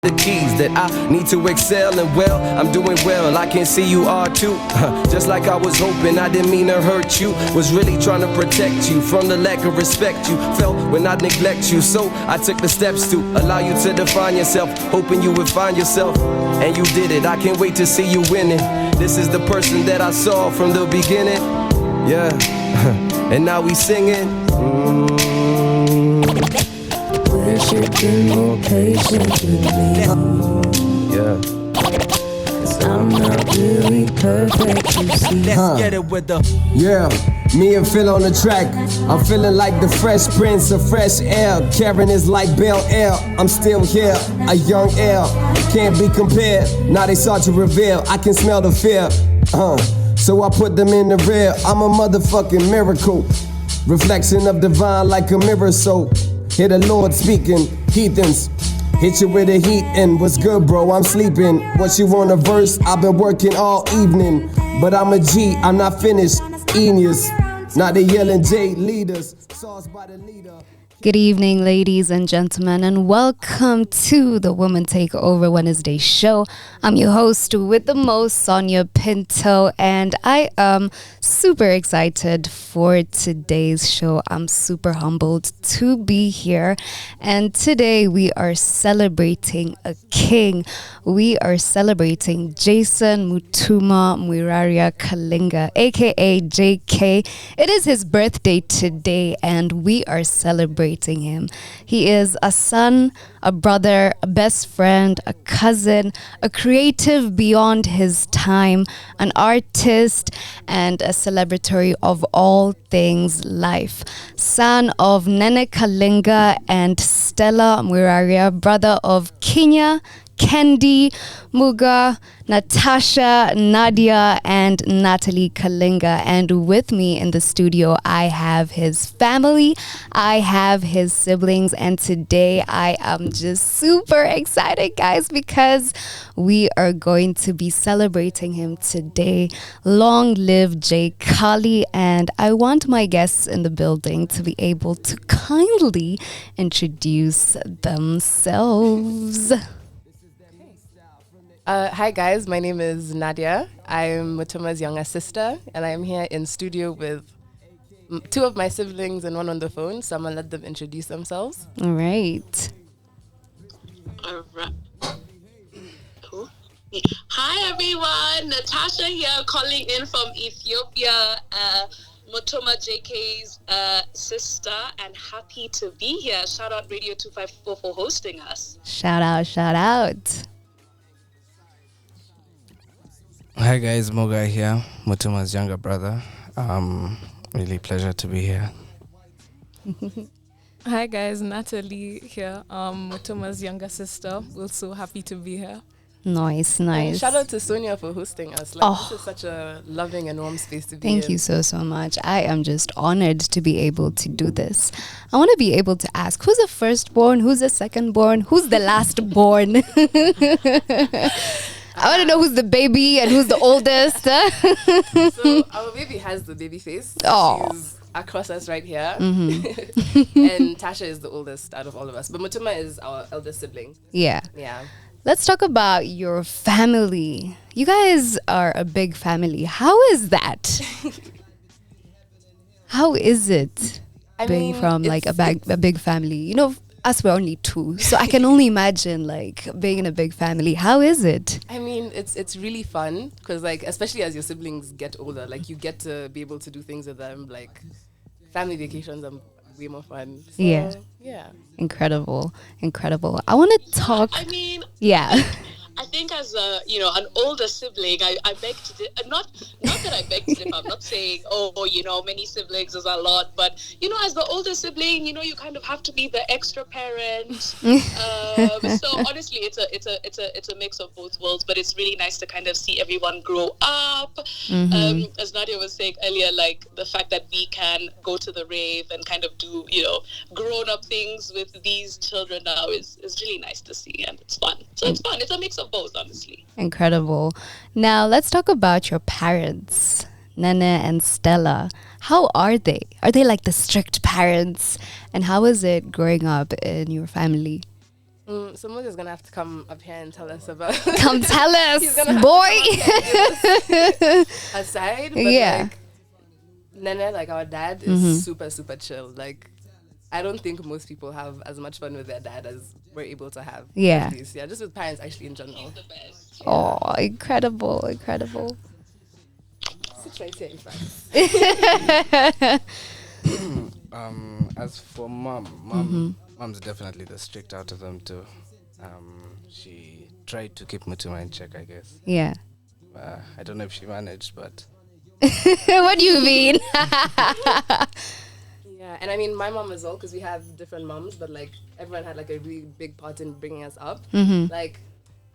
The keys that I need to excel, and well, I'm doing well, I can see you are too. Just like I was hoping, I didn't mean to hurt you. Was really trying to protect you from the lack of respect you felt when I neglect you. So I took the steps to allow you to define yourself, hoping you would find yourself. And you did it, I can't wait to see you winning. This is the person that I saw from the beginning. Yeah, and now we singing. Wish you'd been more patient with me. Yeah. Cause I'm not really perfect, you see. Let's get it with the. Yeah, me and Phil on the track. I'm feeling like the fresh prince of fresh air. Karen is like Bel Air. I'm still here, a young heir. Can't be compared. Now they start to reveal. I can smell the fear. So I put them in the rear. I'm a motherfucking miracle. Reflection of divine like a mirror, so hear the Lord speaking, heathens. Hit you with the heat and what's good, bro? I'm sleeping. What you want a verse? I've been working all evening. But I'm a G, I'm not finished. Genius. Not the yelling J leaders. Sauced by the leader. Good evening, ladies and gentlemen, and welcome to the Woman Takeover Wednesday show. I'm your host with the most, Sonia Pinto, and I am super excited for today's show. I'm super humbled to be here, and today we are celebrating a king. We are celebrating Jason Mutuma Mwiraria Kalinga, aka JK. It is his birthday today, and we are celebrating him. He is a son, a brother, a best friend, a cousin, a creative beyond his time, an artist, and a celebratory of all things life. Son of Nene Kalinga and Stella Mwiraria, brother of Kenya, Kendi, Muga, Natasha, Nadia, and Natalie Kalinga. And with me in the studio, I have his family, I have his siblings, and today I am just super excited, guys, because we are going to be celebrating him today. Long live Jay Kali, and I want my guests in the building to be able to kindly introduce themselves. Hi guys, my name is Nadia. I'm Mutuma's younger sister, and I'm here in studio with two of my siblings and one on the phone, so I'm gonna let them introduce themselves. All right. All right. Cool. Hi everyone, Natasha here calling in from Ethiopia. Mutuma JK's sister, and happy to be here. Shout out Radio 254 for hosting us. Shout out, shout out. Hi guys, Moga here, Mutuma's younger brother. Really pleasure to be here. Hi guys, Natalie here, Mutuma's younger sister. We're so happy to be here. Nice. And shout out to Sonia for hosting us. This is such a loving and warm space to be in. Thank you so much. I am just honored to be able to do this. I want to be able to ask, who's the firstborn, who's the secondborn, who's the lastborn? I want to know wwho's the baby and who's the oldest. So our baby has the baby face. Oh. She's across us right here. Mm-hmm. And Tasha is the oldest out of all of us. But Mutuma is our eldest sibling. Yeah. Yeah. Let's talk about your family. You guys are a big family. How is that? How is it being from like a big family? You know, us we're only two, so I can only imagine like being in a big family. How is it? I mean, it's really fun because like especially as your siblings get older, like you get to be able to do things with them. Like family vacations are way more fun. So, yeah. Incredible. I want to talk. I mean, yeah. I think as an older sibling, I beg to not that I beg to differ. I'm not saying many siblings is a lot, but as the older sibling, you kind of have to be the extra parent. So honestly, it's a mix of both worlds, but it's really nice to kind of see everyone grow up. Mm-hmm. As Nadia was saying earlier, like the fact that we can go to the rave and kind of do grown up things with these children now is really nice to see, and it's fun. So it's fun. It's a mix of both, honestly. Incredible. Now let's talk about your parents, Nene and Stella. How are they? Are they like the strict parents? And how is it growing up in your family? Someone's gonna have to come up here and tell us about. Come tell us, He's gonna have boy. to come up here and give us aside, but Yeah. like Nene, like our dad, is super chill. Like I don't think most people have as much fun with their dad as we're able to have. Yeah. At least. Yeah, just with parents actually in general. The best. Oh, incredible. Situation, in fact. As for mom's definitely the strict out of them too. She tried to keep Mutuma in check, I guess. Yeah. I don't know if she managed, but What do you mean? Yeah, and I mean my mom as well, because we have different moms, but like everyone had like a really big part in bringing us up. Like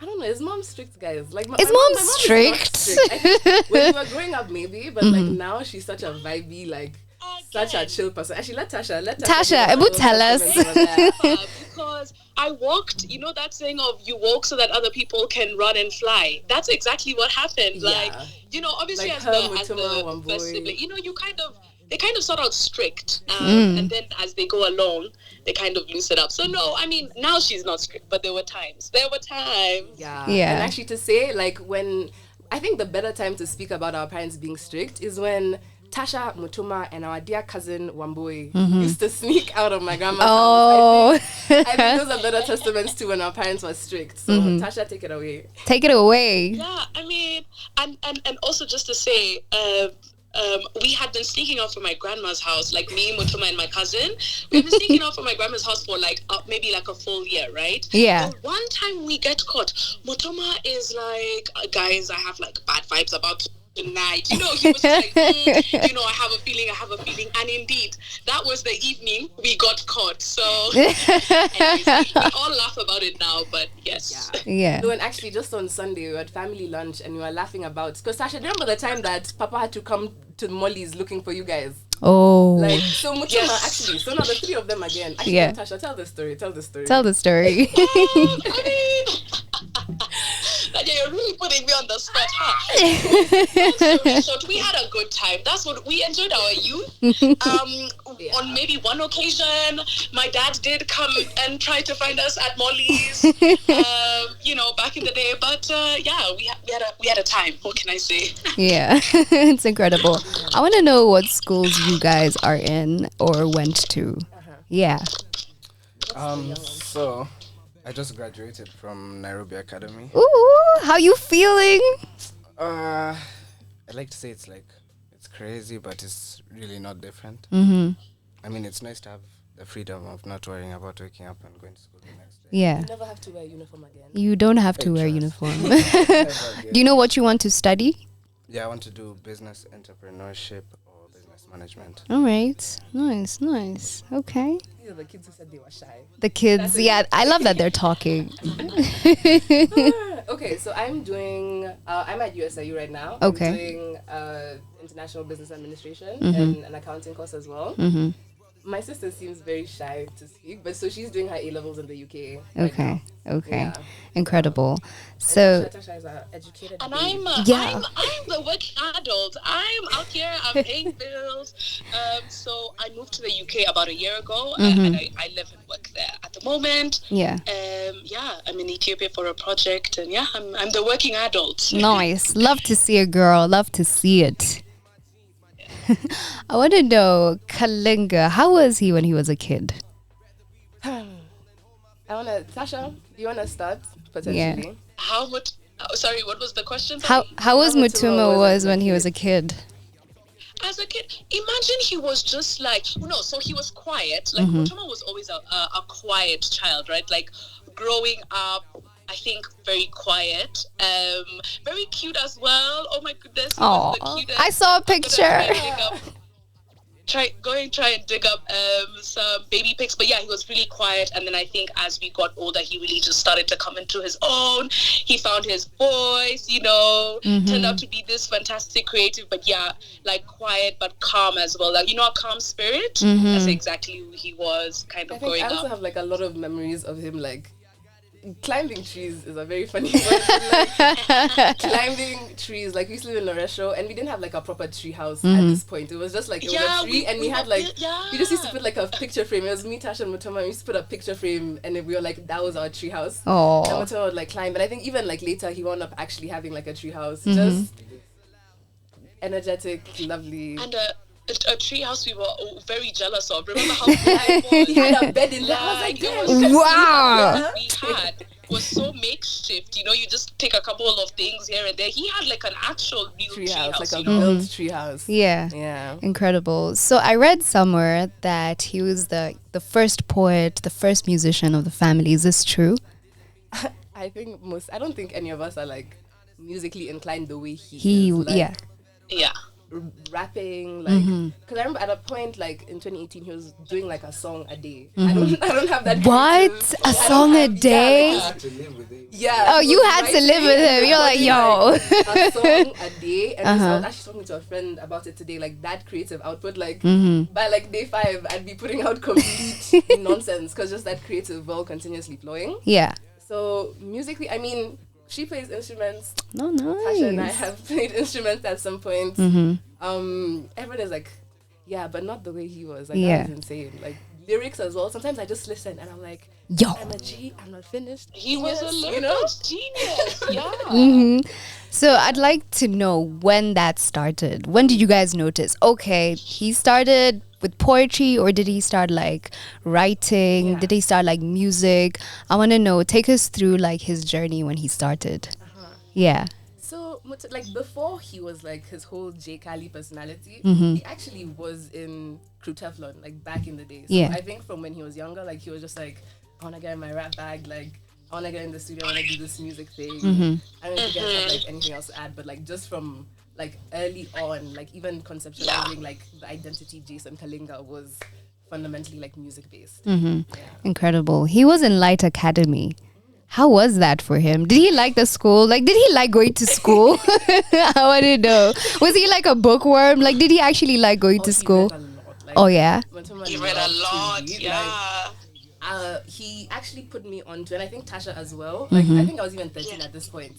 I don't know, is mom strict, guys? Like Is my mom is not strict? I think when we were growing up, maybe, but like now she's such a vibey, like such a chill person. Actually, let Tasha Tasha, give Ebu, us tell a us. little testament for that. Because I walked, you know that saying of you walk so that other people can run and fly. That's exactly what happened. Yeah. Like, you know, obviously Like as her, the Mutuma, one boy. first sibling, you know, they kind of start out strict, and then as they go along, they kind of loosen up. So no, I mean now she's not strict, but there were times. Yeah. Yeah. And actually to say, like, when I think the better time to speak about our parents being strict is when Tasha, Mutuma, and our dear cousin Wambui used to sneak out of my grandma's house. Oh, I think those are better testaments to when our parents were strict. So Tasha, take it away. take it away. Yeah, I mean, and also just to say, we had been sneaking out from my grandma's house, like me, Mutuma, and my cousin. We've been sneaking out from my grandma's house for like maybe like a full year, right? Yeah. But one time we get caught. Mutuma is like, guys, I have like bad vibes about tonight. You know, he was like, you know, I have a feeling. And indeed, that was the evening we got caught. So anyways, we all laugh about it now, but yes. Yeah. No, and actually, just on Sunday, we were at family lunch and we were laughing about. Because Tasha, do you remember the time that Papa had to come to Molly's looking for you guys? Oh. Like, so Mutuma, actually, so now the three of them again. Actually, Yeah. Tasha, tell the story. Tell the story. I mean, Nadia, you're really putting me on the spot, huh? So we had a good time. That's what we enjoyed our youth. On maybe one occasion, my dad did come and try to find us at Molly's. You know, back in the day. But yeah, we had a time. What can I say? Yeah. It's incredible. I want to know what schools you guys are in or went to. Yeah. So I just graduated from Nairobi Academy. Ooh, how you feeling? I'd like to say it's crazy, but it's really not different. I mean, it's nice to have the freedom of not worrying about waking up and going to school the next day. Yeah. You never have to wear a uniform again. You don't have to wear uniform. Do you know what you want to study? Yeah, I want to do business entrepreneurship or business management. All right. Nice. Okay. These are the kids who said they were shy. The kids, yeah, I love that they're talking. Okay, so I'm doing, I'm at USIU right now. Okay. I'm doing international business administration and an accounting course as well. My sister seems very shy to speak, but so she's doing her A-levels in the UK. right now. Okay. Yeah. Incredible. So, Tasha is an educated And baby. Yeah. I'm the working adult. I'm out here. I'm paying bills. So I moved to the UK about a year ago, and I live and work there at the moment. yeah. Yeah, I'm in Ethiopia for a project, and yeah, I'm the working adult. Nice. Love to see a girl. Love to see it. I want to know, Kalinga, how was he when he was a kid? Tasha, do you wanna start potentially? How much? Sorry, what was the question? How was How Mutuma Mutuma was when he was a kid? As a kid, imagine he was just like, so he was quiet. Like, Mutuma was always a quiet child, right? Like, growing up, I think very quiet, very cute as well. Oh my goodness, he was the Oh, cutest. I saw a I'm gonna picture. try and dig up some baby pics, but yeah, he was really quiet. And then I think as we got older, he really just started to come into his own. He found his voice, turned out to be this fantastic creative, but yeah, like quiet but calm as well. Like, a calm spirit. That's exactly who he was kind I of think growing I also up. have like a lot of memories of him like climbing trees is a very funny word. Like, climbing trees, like we used to live in Loresho, and we didn't have like a proper tree house at this point. It was just like it was a tree, and we had like we just used to put like a picture frame. It was me, Tasha, and Mutoma. We used to put a picture frame, and then we were like, that was our tree house. Oh. And Mutoma would like climb, but I think even like later he wound up actually having like a tree house, just energetic, lovely. And a tree house we were very jealous of. Remember how he had a bed in there. I was like, wow. We had was so makeshift. You know, you just take a couple of things here and there. He had like an actual real tree house, like a built tree house. Yeah. Incredible. So I read somewhere that he was the first poet, the first musician of the family. Is this true? I don't think any of us are like musically inclined the way he is. Like, yeah. Rapping, like, because I remember at a point, like in 2018, he was doing like a song a day. I don't have that. What? A song a day? Yeah. Oh, you had to live with him. You're like, yo. A song a day, and I was actually talking to a friend about it today. Like that creative output, like by like day 5, I'd be putting out complete nonsense because just that creative well continuously flowing. Yeah. So musically, I mean, she plays instruments. Oh, nice. Tasha and I have played instruments at some point. Everyone is like, yeah, but not the way he was. Like, that was insane. Like, lyrics as well. Sometimes I just listen and I'm like, yo, I'm not finished. He was a lyrical genius. Yeah. So I'd like to know when that started. When did you guys notice? Okay, he started with poetry, or did he start like writing? Yeah. Did he start like music? I want to know. Take us through like his journey when he started. Yeah. So, like, before he was like his whole J. Kali personality, he actually was in Crew Teflon, like back in the day. So I think from when he was younger, like he was just like, I want to get in my rap bag, like I want to get in the studio, I want to do this music thing. I don't know if you guys have like anything else to add, but like just from like early on, like even conceptualizing like the identity Jason Kalinga was fundamentally like music based. Incredible. He was in Light Academy. How was that for him? Did he like the school? Like, did he like going to school? I want to know. Was he like a bookworm? Like, did he actually like going to school? Read a lot. Like, oh, yeah? He read a lot, he actually put me onto, and I think Tasha as well. Like, I think I was even 13 at this point.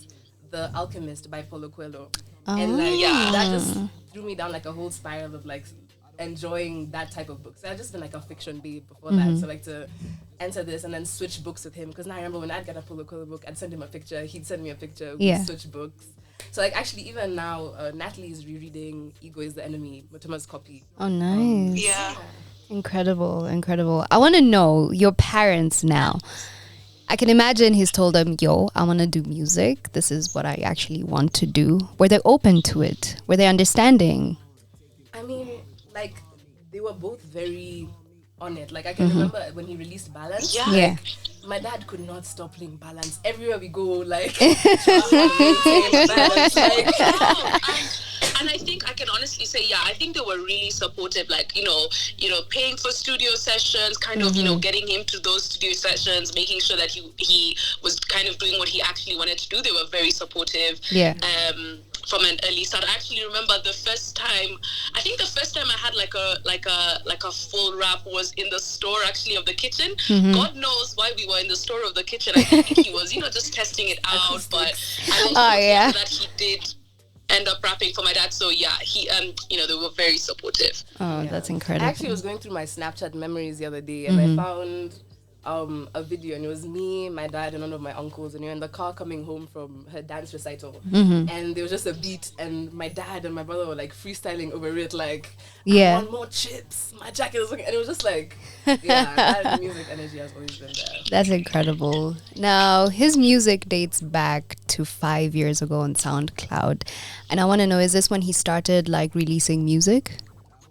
The Alchemist by Paulo Coelho. And like, that just threw me down like a whole spiral of like enjoying that type of book. So I've just been like a fiction babe before that. So like to enter this and then switch books with him, because now I remember when I'd get a Paulo Coelho book, I'd send him a picture, he'd send me a picture, we'd switch books. So like actually even now Natalie is rereading Ego is the Enemy, Mutuma's copy. Oh, nice. Incredible. I want to know your parents now. I can imagine he's told them, yo, I want to do music, this is what I actually want to do. Were they open to it? Were they understanding? I mean, like, they were both very on it. Like, I can remember when he released Balance. Yeah. My dad could not stop playing Balance. Everywhere we go, like, Balance, like, and I think I can honestly say, I think they were really supportive, like, you know, paying for studio sessions, kind of, getting him to those studio sessions, making sure that he was kind of doing what he actually wanted to do. They were very supportive. Yeah. From an early start. I actually remember the first time I had like a full rap was in the store actually of the kitchen. God knows why we were in the store of the kitchen. I think he was, just testing it out, but I was that he did end up rapping for my dad. So he they were very supportive. Oh, that's incredible. I actually was going through my Snapchat memories the other day, and I found a video, and it was me, my dad, and one of my uncles, and we were in the car coming home from her dance recital, and there was just a beat, and my dad and my brother were like freestyling over it, like, I want more chips, my jacket is looking, and it was just like, that music energy has always been there. That's incredible. Now, his music dates back to 5 years ago on SoundCloud, and I want to know, is this when he started like releasing music?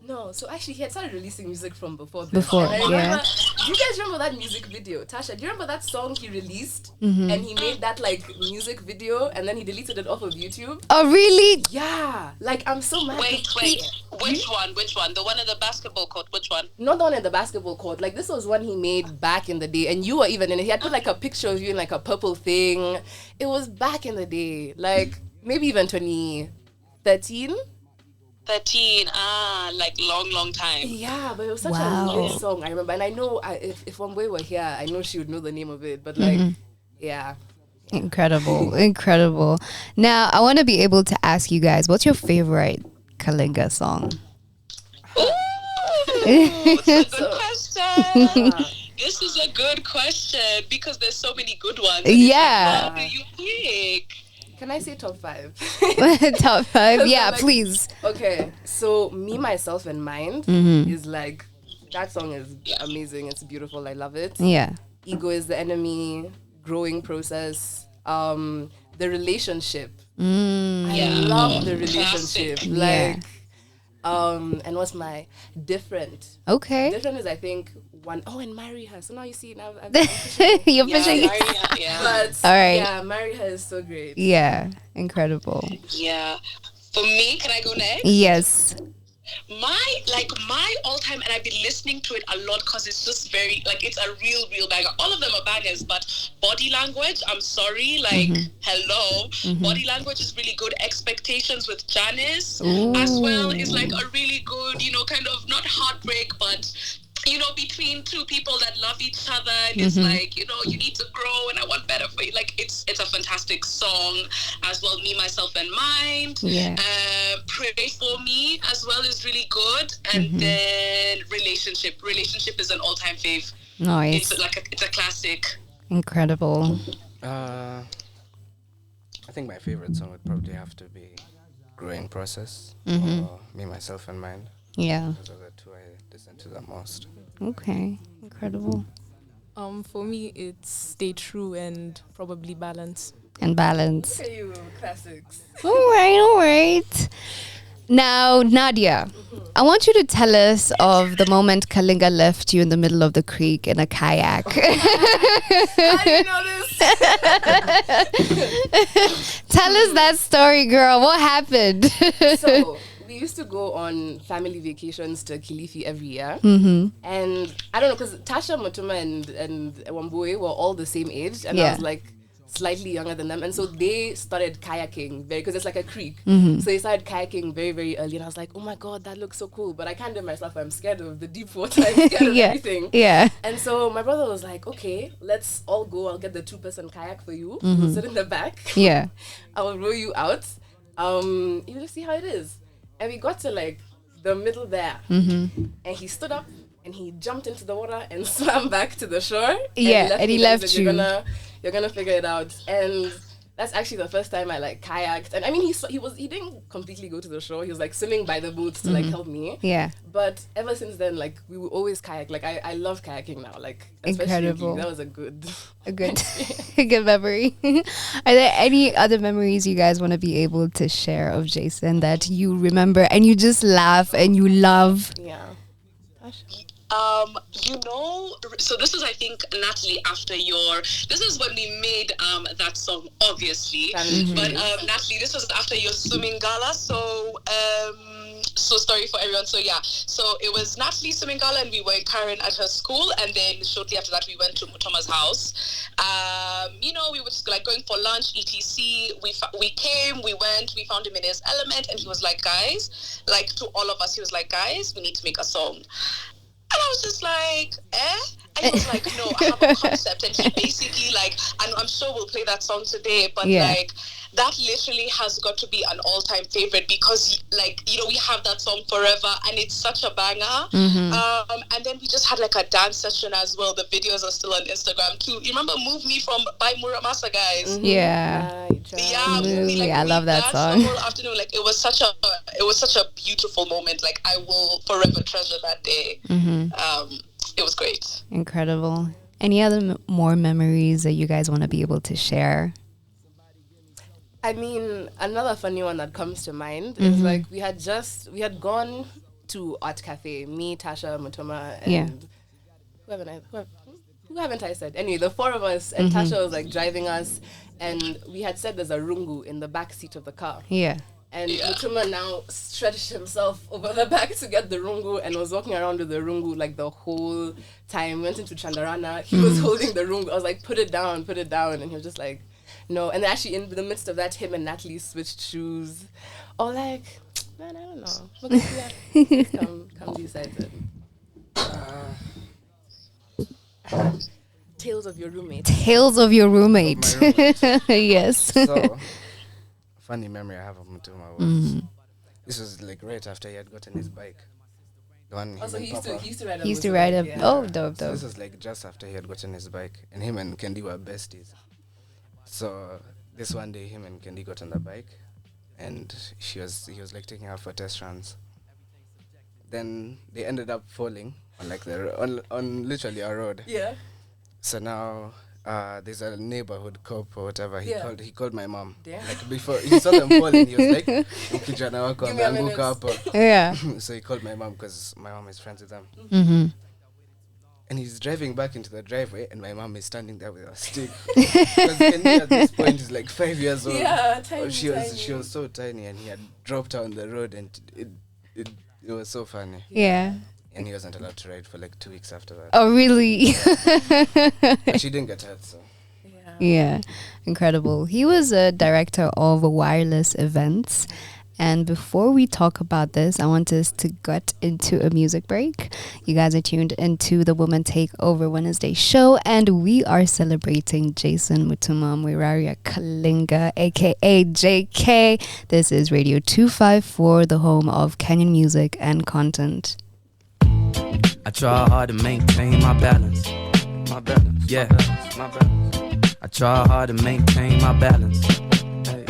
No, so actually he had started releasing music from before this. Before, do you guys remember that music video? Tasha, do you remember that song he released? And he made that like music video and then he deleted it off of YouTube? Oh, really? Yeah. Like, I'm so mad. Wait. Which one? The one in the basketball court, which one? Not the one in the basketball court. Like, this was one he made back in the day, and you were even in it. He had put like a picture of you in like a purple thing. It was back in the day. Like, maybe even 2013? 13, like long time. Yeah, but it was such a lit song, I remember. And I know if Wambwe were here, I know she would know the name of it. But like, Yeah. Incredible, incredible. Now, I want to be able to ask you guys, what's your favorite Kalinga song? Ooh, it's a good question. This is a good question because there's so many good ones. Yeah. What do you pick? Can I say top 5? Top 5? 'Cause Yeah, I'm like- please. Okay, so Me, Myself, and Mind Mm-hmm. is like, that song is amazing. It's beautiful. I love it. Yeah. Ego is the Enemy, Growing Process, the Relationship. I love the relationship. Classic. Like, and what's my Different? Okay. Different is, I think, one. Oh, and Marry Her. So now you see, now I'm You're Yeah, pushing. yeah. But All right. yeah, Marry Her is so great. Yeah, incredible. Yeah. For me, can I go next? Yes. My all-time, and I've been listening to it a lot because it's just very, like, it's a real banger. All of them are bangers, but Body Language, I'm sorry, like, hello. Body Language is really good. Expectations with Janice as well is like a really good, kind of not heartbreak, but between two people that love each other, and it's like, you need to grow and I want better for you. Like, it's a fantastic song as well. Me, Myself, and Mind. Yeah. Pray For Me as well is really good. And then Relationship. Relationship is an all-time fave. Nice. It's a classic. Incredible. I think my favorite song would probably have to be Growing Process or Me, Myself, and Mine. Yeah. Those are the two I listen to the most. Okay. Incredible. For me, it's Stay True and probably Balance. And balance. Look at you, classics. All right. Now, Nadia, I want you to tell us of the moment Kalinga left you in the middle of the creek in a kayak. I didn't know this. Tell us that story, girl. What happened? So we used to go on family vacations to Kilifi every year, and I don't know, because Tasha, Mutuma, and Wambui were all the same age, and I was like slightly younger than them, and so they started kayaking because it's like a creek. So they started kayaking very, very early, and I was like, oh my god, that looks so cool, but I can't do it myself. I'm scared of the deep water. I'm scared of everything. Yeah. And so my brother was like, okay, let's all go. I'll get the 2-person kayak for you. We'll sit in the back. Yeah. I will row you out. You just see how it is. And we got to like the middle there, and he stood up and he jumped into the water and swam back to the shore. Yeah, and he me there. left He you. said, You're gonna figure it out. And that's actually the first time I like kayaked. And I mean, he didn't completely go to the shore. He was like swimming by the boats to like help me. Yeah. But ever since then, like we will always kayak. Like I love kayaking now. Like especially Incredible. That was a good a good memory. Are there any other memories you guys want to be able to share of Jason that you remember and you just laugh and you love? Yeah. So this is, I think, Natalie, this is when we made that song, obviously. But Natalie, this was after your swimming gala. So story for everyone. So yeah, so it was Natalie's swimming gala, and we were in Karen at her school, and then shortly after that we went to Mutoma's house. We were just like going for lunch, etc. We came, we went, we found him in his element, and he was like, guys, like to all of us, he was like, guys, we need to make a song. And I was just like, eh? And he was like, no, I have a concept. And he basically like, and I'm sure we'll play that song today, but like, that literally has got to be an all-time favorite because like, we have that song forever and it's such a banger. And then we just had like a dance session as well. The videos are still on Instagram too. You remember Move Me by Muramasa, guys? Yeah. Yeah, I love that song. The whole afternoon, like it was such a beautiful moment. Like I will forever treasure that day. It was great. Incredible. Any other more memories that you guys want to be able to share? I mean, another funny one that comes to mind is like we had gone to Art Cafe, me, Tasha, Mutoma, and who haven't I said? Anyway, the 4 of us, and Tasha was like driving us, and we had said there's a rungu in the back seat of the car. Yeah. And Mutuma now stretched himself over the back to get the rungu and was walking around with the rungu like the whole time. Went into Chandarana. He was holding the rungu. I was like, put it down. And he was just like, no. And then actually in the midst of that, him and Natalie switched shoes. Or like, man, I don't know. What could be that? Come these sides. Tales of your roommate. Tales of your roommate. Of my roommate. Yes. So, funny memory I have of Mutuma was this was like right after he had gotten his bike. The one Also, him he and used to Papa- he used to ride. He used to ride a. Yeah. Oh, dope, So dope. this was like just after he had gotten his bike, and him and Kendi were besties. So this one day, him and Kendi got on the bike, and he was like taking her for test runs. Then they ended up falling on like on literally a road. Yeah. So now there's a neighborhood cop or whatever. He Yeah. called my mom. Damn. Like before he saw them falling, he was like, "Ukijana wako Give me a ameanguka hapo." Yeah. So he called my mom because my mom is friends with them. Mm-hmm. And he's driving back into the driveway, and my mom is standing there with a stick. Because Kendi at this point is like 5 years old. Yeah, tiny, She tiny. was so tiny, and he had dropped her on the road, and it was so funny. Yeah. And he wasn't allowed to ride for like 2 weeks after that. Oh, really? But she didn't get hurt, so. Yeah, incredible. He was a director of wireless events. And before we talk about this, I want us to get into a music break. You guys are tuned into the Woman Takeover Wednesday show, and we are celebrating Jason Mutuma Mwiraria Kalinga, aka JK. This is Radio 254, the home of Kenyan music and content. I try hard to maintain my balance. My balance. Yeah. My balance. I try hard to maintain my balance. Hey.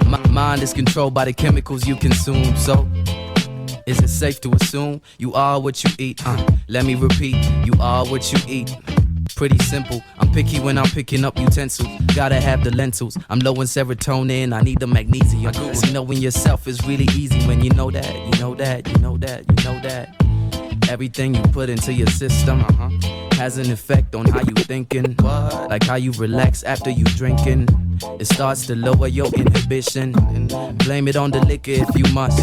My mind is controlled by the chemicals you consume. So, is it safe to assume you are what you eat? Let me repeat, you are what you eat. Pretty simple. I'm picky when I'm picking up utensils. Gotta have the lentils. I'm low in serotonin. I need the magnesium. See, knowing yourself is really easy when you know that. You know that. You know that. You know that. Everything you put into your system has an effect on how you thinking. Like how you relax after you drinking. It starts to lower your inhibition. Blame it on the liquor if you must.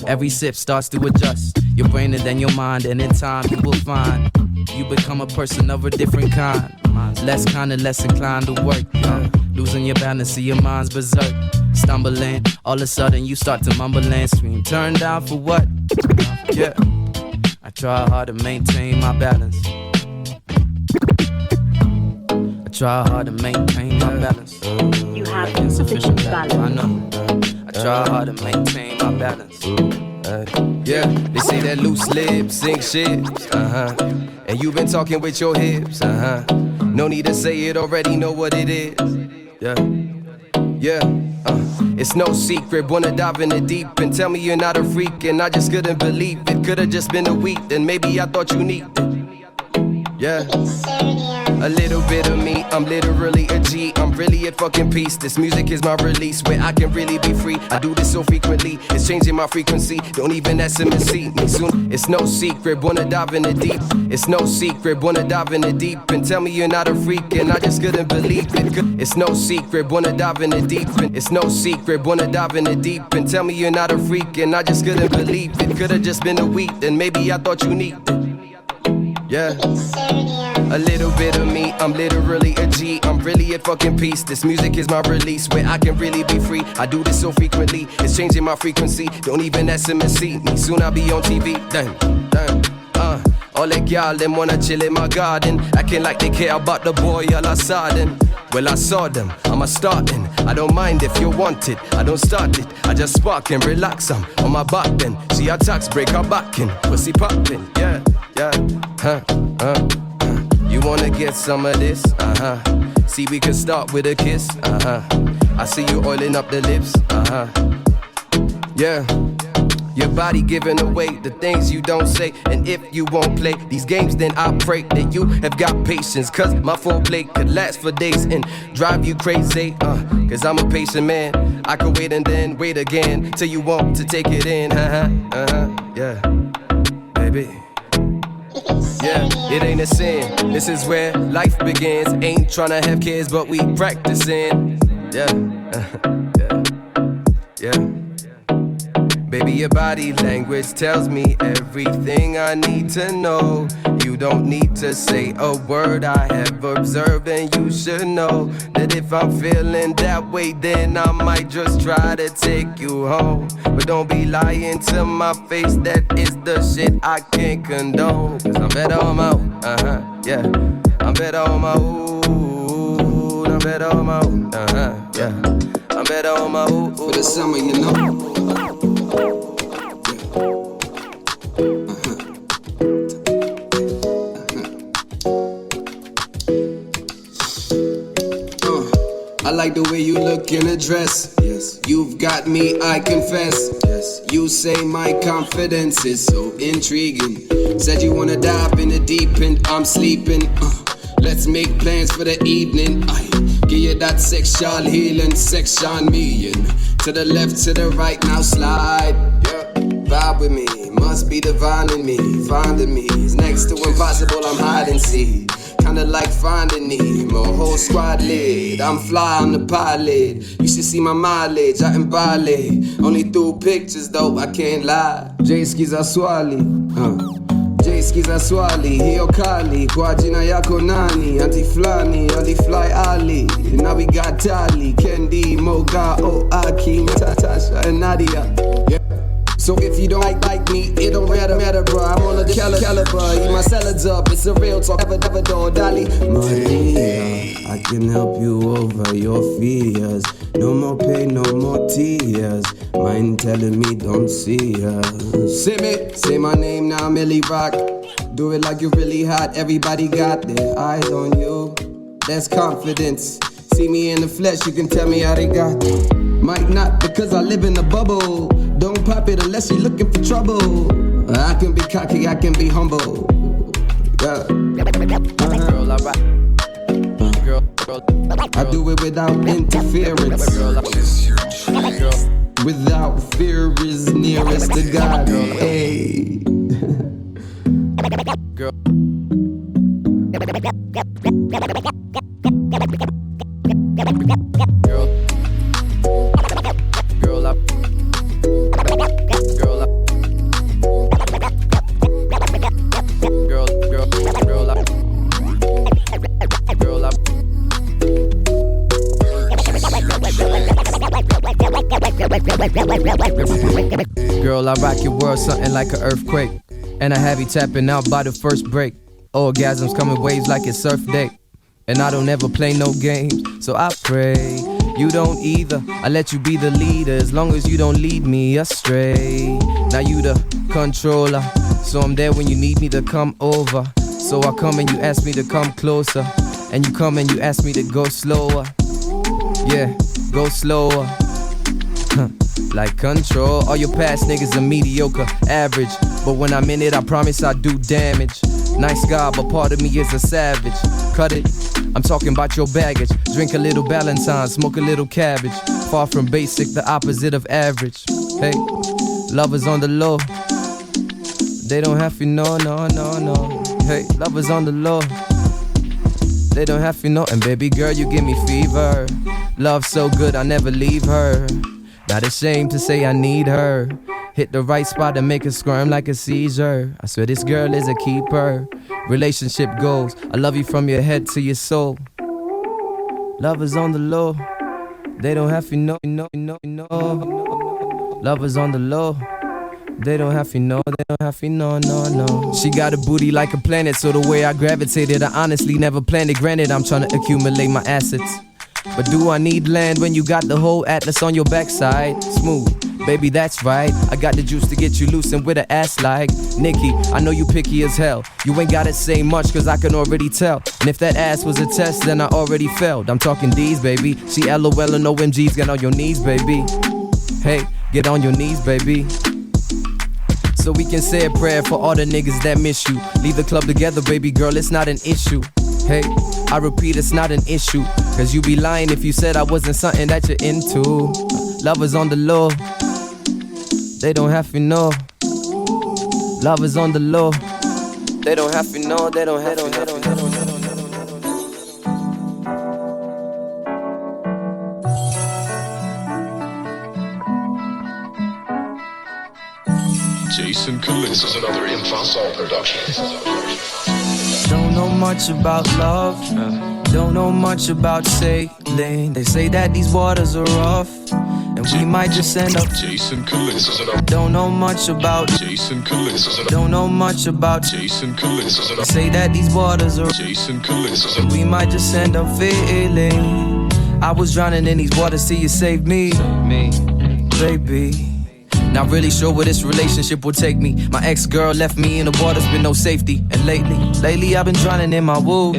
Every sip starts to adjust your brain and then your mind, and in time you will find you become a person of a different kind. Less kind and less inclined to work. Losing your balance, see your mind's berserk. Stumbling, all of a sudden you start to mumble and scream. Turn down for what? Yeah. I try hard to maintain my balance. I try hard to maintain my balance. You have insufficient balance. I know. I try hard to maintain my balance. Yeah, they say that loose lips sink ships. And you've been talking with your hips. No need to say it, already know what it is. Yeah. It's no secret, wanna dive in the deep and tell me you're not a freak, and I just couldn't believe it. Could've just been a week, then maybe I thought you needed it. Yeah. A little bit of me, I'm literally a G. I'm really at fucking peace. This music is my release where I can really be free. I do this so frequently, it's changing my frequency. Don't even SMS me soon. It's no secret, wanna dive in the deep. It's no secret, wanna dive in the deep and tell me you're not a freak, and I just couldn't believe it. It's no secret, wanna dive in the deep. It's no secret, wanna dive in the deep and tell me you're not a freak, and I just couldn't believe it. Could've just been a week, then maybe I thought you needed it. Yeah. A little bit of me, I'm literally a G. I'm really at fucking peace. This music is my release where I can really be free. I do this so frequently, it's changing my frequency. Don't even SMS me. Soon I'll be on TV. Damn. All the y'all them wanna chill in my garden, acting like they care about the boy all I saw them. Well, I saw them, I'm a starting. I don't mind if you want it, I don't start it. I just spark and relax, I'm on my back then. See our tax break her back in, pussy poppin', yeah. You wanna get some of this? See, we can start with a kiss. I see you oiling up the lips. Yeah. Your body giving away the things you don't say. And if you won't play these games, then I pray that you have got patience. Cause my foreplay could last for days and drive you crazy. Cause I'm a patient man. I can wait and then wait again till you want to take it in. Yeah, baby. Yeah, it ain't a sin. This is where life begins. Ain't tryna have kids, but we practicing. Yeah, yeah. Baby, your body language tells me everything I need to know. You don't need to say a word, I have observed, and you should know that if I'm feeling that way, then I might just try to take you home. But don't be lying to my face, that is the shit I can't condone. Cause I'm better on my own, yeah. I'm better on my own, I'm better on my own, yeah. I'm better on my own. For the summer, you know. I like the way you look in a dress. Yes, you've got me, I confess. Yes, you say my confidence is so intriguing. Said you wanna dive in the deep end, I'm sleeping. Let's make plans for the evening. I give you that sexual healing section me. And to the left, to the right, now slide. Yeah, vibe with me, must be divine in me. Finding me is next to impossible, I'm hide and seek. Kinda like finding Nemo, whole squad lit. I'm fly on the pilot. You should see my mileage out in Bali. Only through pictures though, I can't lie. J-skis are swali, J-skis are swali. Hiyo kali, kwa jina yako nani? Auntie Flani, Auntie Fly Ali. Now we got Tali, Kendi, Moga, Akim, Tatasha, and Nadia. Yeah. So if you don't like me, it don't matter, bro. I'm on the caliber, eat my salads up. It's a real talk, never don't dolly. Maria, I can help you over your fears. No more pain, no more tears. Mind telling me don't see her. Say my name now, Millie Rock. Do it like you really hot. Everybody got their eyes on you. That's confidence. See me in the flesh, you can tell me how they got. Might not because I live in a bubble. Don't pop it unless you're looking for trouble. I can be cocky, I can be humble. Yeah. Girl, alright. Girl, I do it without interference. Without fear is nearest to God. Hey. Girl. Girl up. Girl up. Girl up. Girl up. Girl, I rock your world something like an earthquake. And I have you tapping out by the first break. Orgasms coming waves like it's surf day. And I don't ever play no games, so I pray you don't either. I let you be the leader as long as you don't lead me astray. Now you the controller, so I'm there when you need me to come over. So I come and you ask me to come closer, and you come and you ask me to go slower. Yeah, go slower. Like control. All your past niggas are mediocre, average. But when I'm in it, I promise I do damage. Nice guy, but part of me is a savage. Cut it, I'm talking about your baggage. Drink a little Valentine, smoke a little cabbage. Far from basic, the opposite of average. Hey, lovers on the low. They don't have to know, no. Hey, lovers on the low. They don't have to know. And baby girl, you give me fever. Love so good, I never leave her. Not ashamed to say I need her. Hit the right spot and make her squirm like a seizure. I swear this girl is a keeper. Relationship goals, I love you from your head to your soul. Lovers on the low. They don't have to know. Lovers on the low. They don't have to know, no. She got a booty like a planet, so the way I gravitated, I honestly never planned it. Granted, I'm trying to accumulate my assets. But do I need land when you got the whole atlas on your backside? Smooth, baby, that's right. I got the juice to get you loose and with an ass like Nikki, I know you picky as hell. You ain't gotta say much cause I can already tell. And if that ass was a test, then I already failed. I'm talking D's, baby. See LOL and OMGs, get on your knees, baby. Hey, get on your knees, baby. So we can say a prayer for all the niggas that miss you. Leave the club together, baby girl, it's not an issue. Hey, I repeat, it's not an issue. Cause you be lying if you said I wasn't something that you're into. Lovers on the low. They don't have to know. Lovers on the low. They don't have to know, they don't have to know. Jason Kalinga. This is another Infosol production. Don't know much about love. Don't know much about sailing. They say that these waters are rough, and we might just end up. Jason Kalinga. Don't know much about Jason Kalinga. Don't know much about Jason Kalinga. They say that these waters are Jason Kalinga. and we might just end up feeling. I was drowning in these waters till you saved me, baby. Not really sure where this relationship will take me. My ex-girl left me in the waters with no safety. And lately I've been drowning in my woo.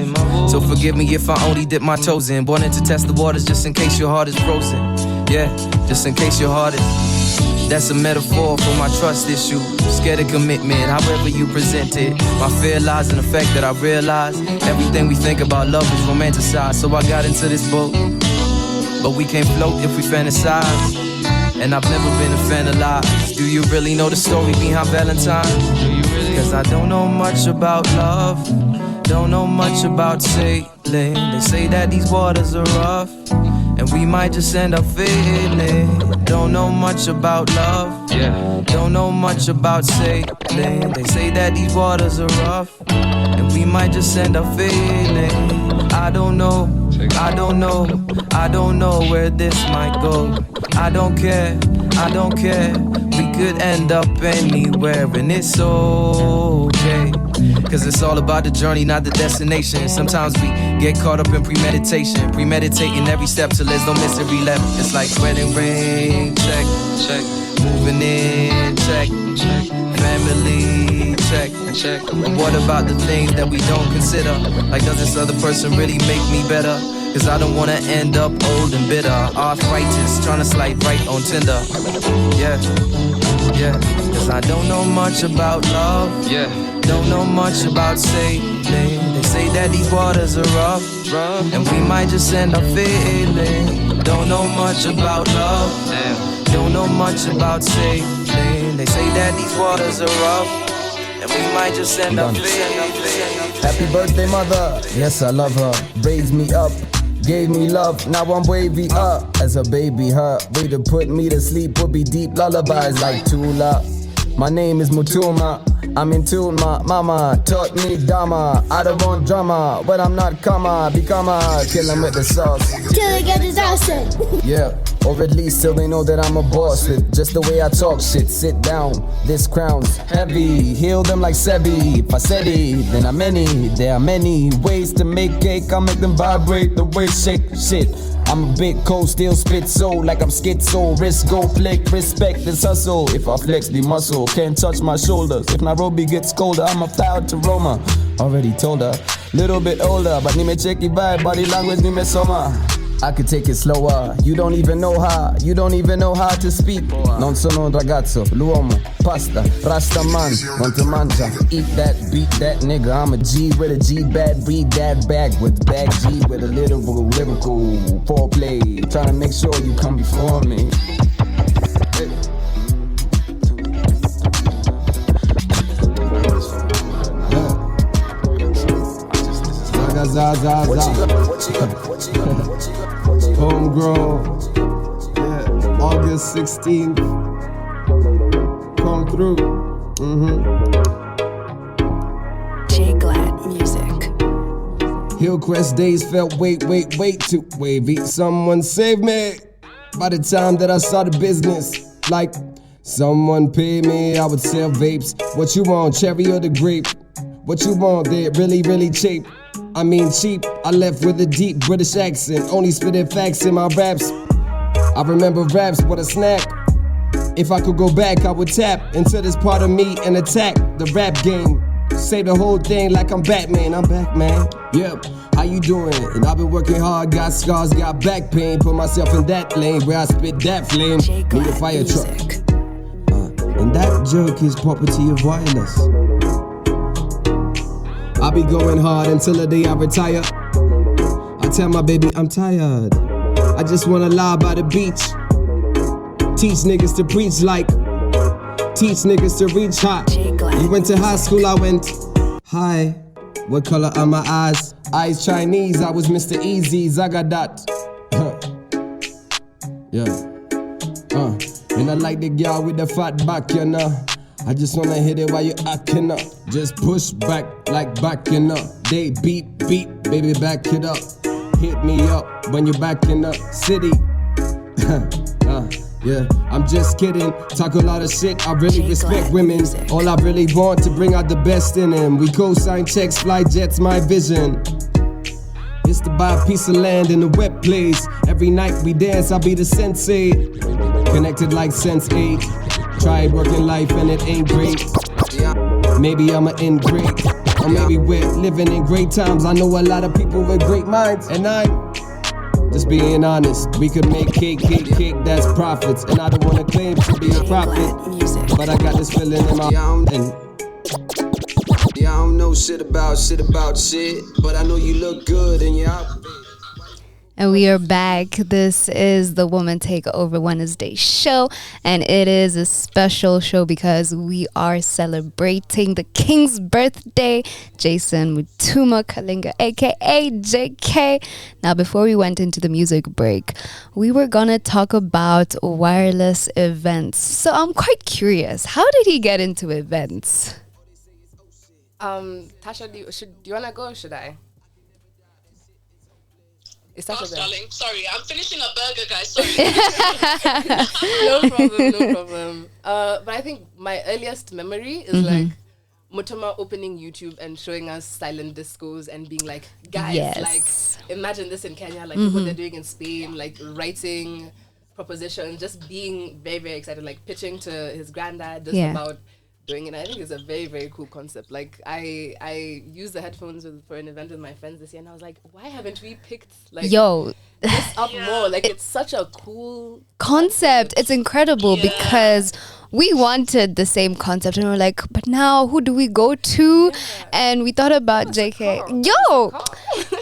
So forgive me if I only dip my toes in. Wanted to test the waters just in case your heart is frozen. Yeah, just in case your heart is. That's a metaphor for my trust issue. Scared of commitment, however you present it. My fear lies in the fact that I realize everything we think about love is romanticized. So I got into this boat, but we can't float if we fantasize. And I've never been a fan of lies. Do you really know the story behind Valentine? Cause I don't know much about love. Don't know much about sailing. They say that these waters are rough, and we might just end up feeling. Don't know much about love. Don't know much about sailing. They say that these waters are rough, and we might just end up feeling. I don't know where this might go. I don't care, we could end up anywhere, and it's okay. Cause it's all about the journey, not the destination. Sometimes we get caught up in premeditating every step till there's no mystery left. It's like wedding ring, check, moving in, check, family, check. And what about the things that we don't consider? Like, does this other person really make me better? Cause I don't wanna end up old and bitter. Arthritis, tryna slide right on Tinder. Yeah. Cause I don't know much about love. Don't know much about sailing. They say that these waters are rough, and we might just end up feeling. Don't know much about love. Don't know much about sailing. They say that these waters are rough, and we might just end up feeling. Happy birthday, mother. Yes, I love her. Raised me up, gave me love. Now I'm wavy up as a baby. Her way to put me to sleep would be deep lullabies like Tula. My name is Mutuma. I'm in tune. My mama taught me Dharma. I don't want drama, but I'm not comma. Become a kill 'em with the sauce. Till they get his ass in. Yeah, or at least till they know that I'm a boss with just the way I talk shit. Sit down, this crown's heavy. Heal them like Sebi. If I said it, then I'm many. There are many ways to make cake. I'll make them vibrate the way shake shit. I'm a big cold, still spit soul like I'm schizo. Risk go flick, respect this hustle. If I flex the muscle, can't touch my shoulders. If Nairobi gets colder, I'ma fly out to Roma. Already told her, little bit older, but ni me check it vibe, body language ni me soma. I could take it slower. You don't even know how. You don't even know how to speak. Non sono un ragazzo, l'uomo, pasta, rasta man, want to manja. Eat that, beat that nigga. I'm a G with a G bad, read that backwards. Bag G with a lyrical foreplay. Trying to make sure you come before me. Homegrown, yeah, August 16th, come through, J Glad Music. Hillcrest days felt way too wavy. Someone save me. By the time that I started business, like, someone pay me, I would sell vapes. What you want, cherry or the grape? What you want, they're really cheap. I mean cheap, I left with a deep British accent. Only spitting facts in my raps. I remember raps, what a snack. If I could go back, I would tap into this part of me and attack the rap game. Say the whole thing like I'm Batman. I'm back, man. Yep, how you doing? And I've been working hard, got scars, got back pain. Put myself in that lane where I spit that flame. Need a fire truck. And that joke is property of wireless. I'll be going hard until the day I retire. I tell my baby I'm tired. I just wanna lie by the beach. Teach niggas to preach like. Teach niggas to reach high. You went to high school, I went high. What color are my eyes? Eyes Chinese, I was Mr. Easy, Zagadat. Yeah. And I like the girl with the fat back, you know. I just wanna hit it while you acting up. Just push back like backing up. They beat, baby, back it up. Hit me up when you're backing up. City. Yeah, I'm just kidding. Talk a lot of shit. I really respect women. All I really want to bring out the best in them. We co-sign checks, fly jets, my vision. It's to buy a piece of land in a wet place. Every night we dance, I'll be the sensei. Connected like Sense 8. Try working life and it ain't great. Maybe I'm an ingrate. Or maybe we're living in great times. I know a lot of people with great minds. And I'm just being honest. We could make cake, that's profits. And I don't wanna claim to be a prophet, but I got this feeling in my and yeah, I don't know shit about shit, but I know you look good in your outfit. And we are back. This is the Woman Takeover Wednesday show, and it is a special show because we are celebrating the King's birthday, Jason Mutuma Kalinga, aka JK. Now, before we went into the music break, we were gonna talk about wireless events. So I'm quite curious, how did he get into events? Tasha, do you wanna go or should I? Is Tasha there? Darling, sorry, I'm finishing a burger, guys. Sorry. No problem. But I think my earliest memory is like Mutuma opening YouTube and showing us silent discos and being like, guys, like, imagine this in Kenya, like what they're doing in Spain, like writing propositions, just being very, very excited, like pitching to his granddad just about doing it. I think it's a very, very cool concept. Like I used the headphones for an event with my friends this year, and I was like, why haven't we picked like this up more? Like it's such a cool concept. It's incredible because we wanted the same concept, and we're like, but now who do we go to? And we thought about JK.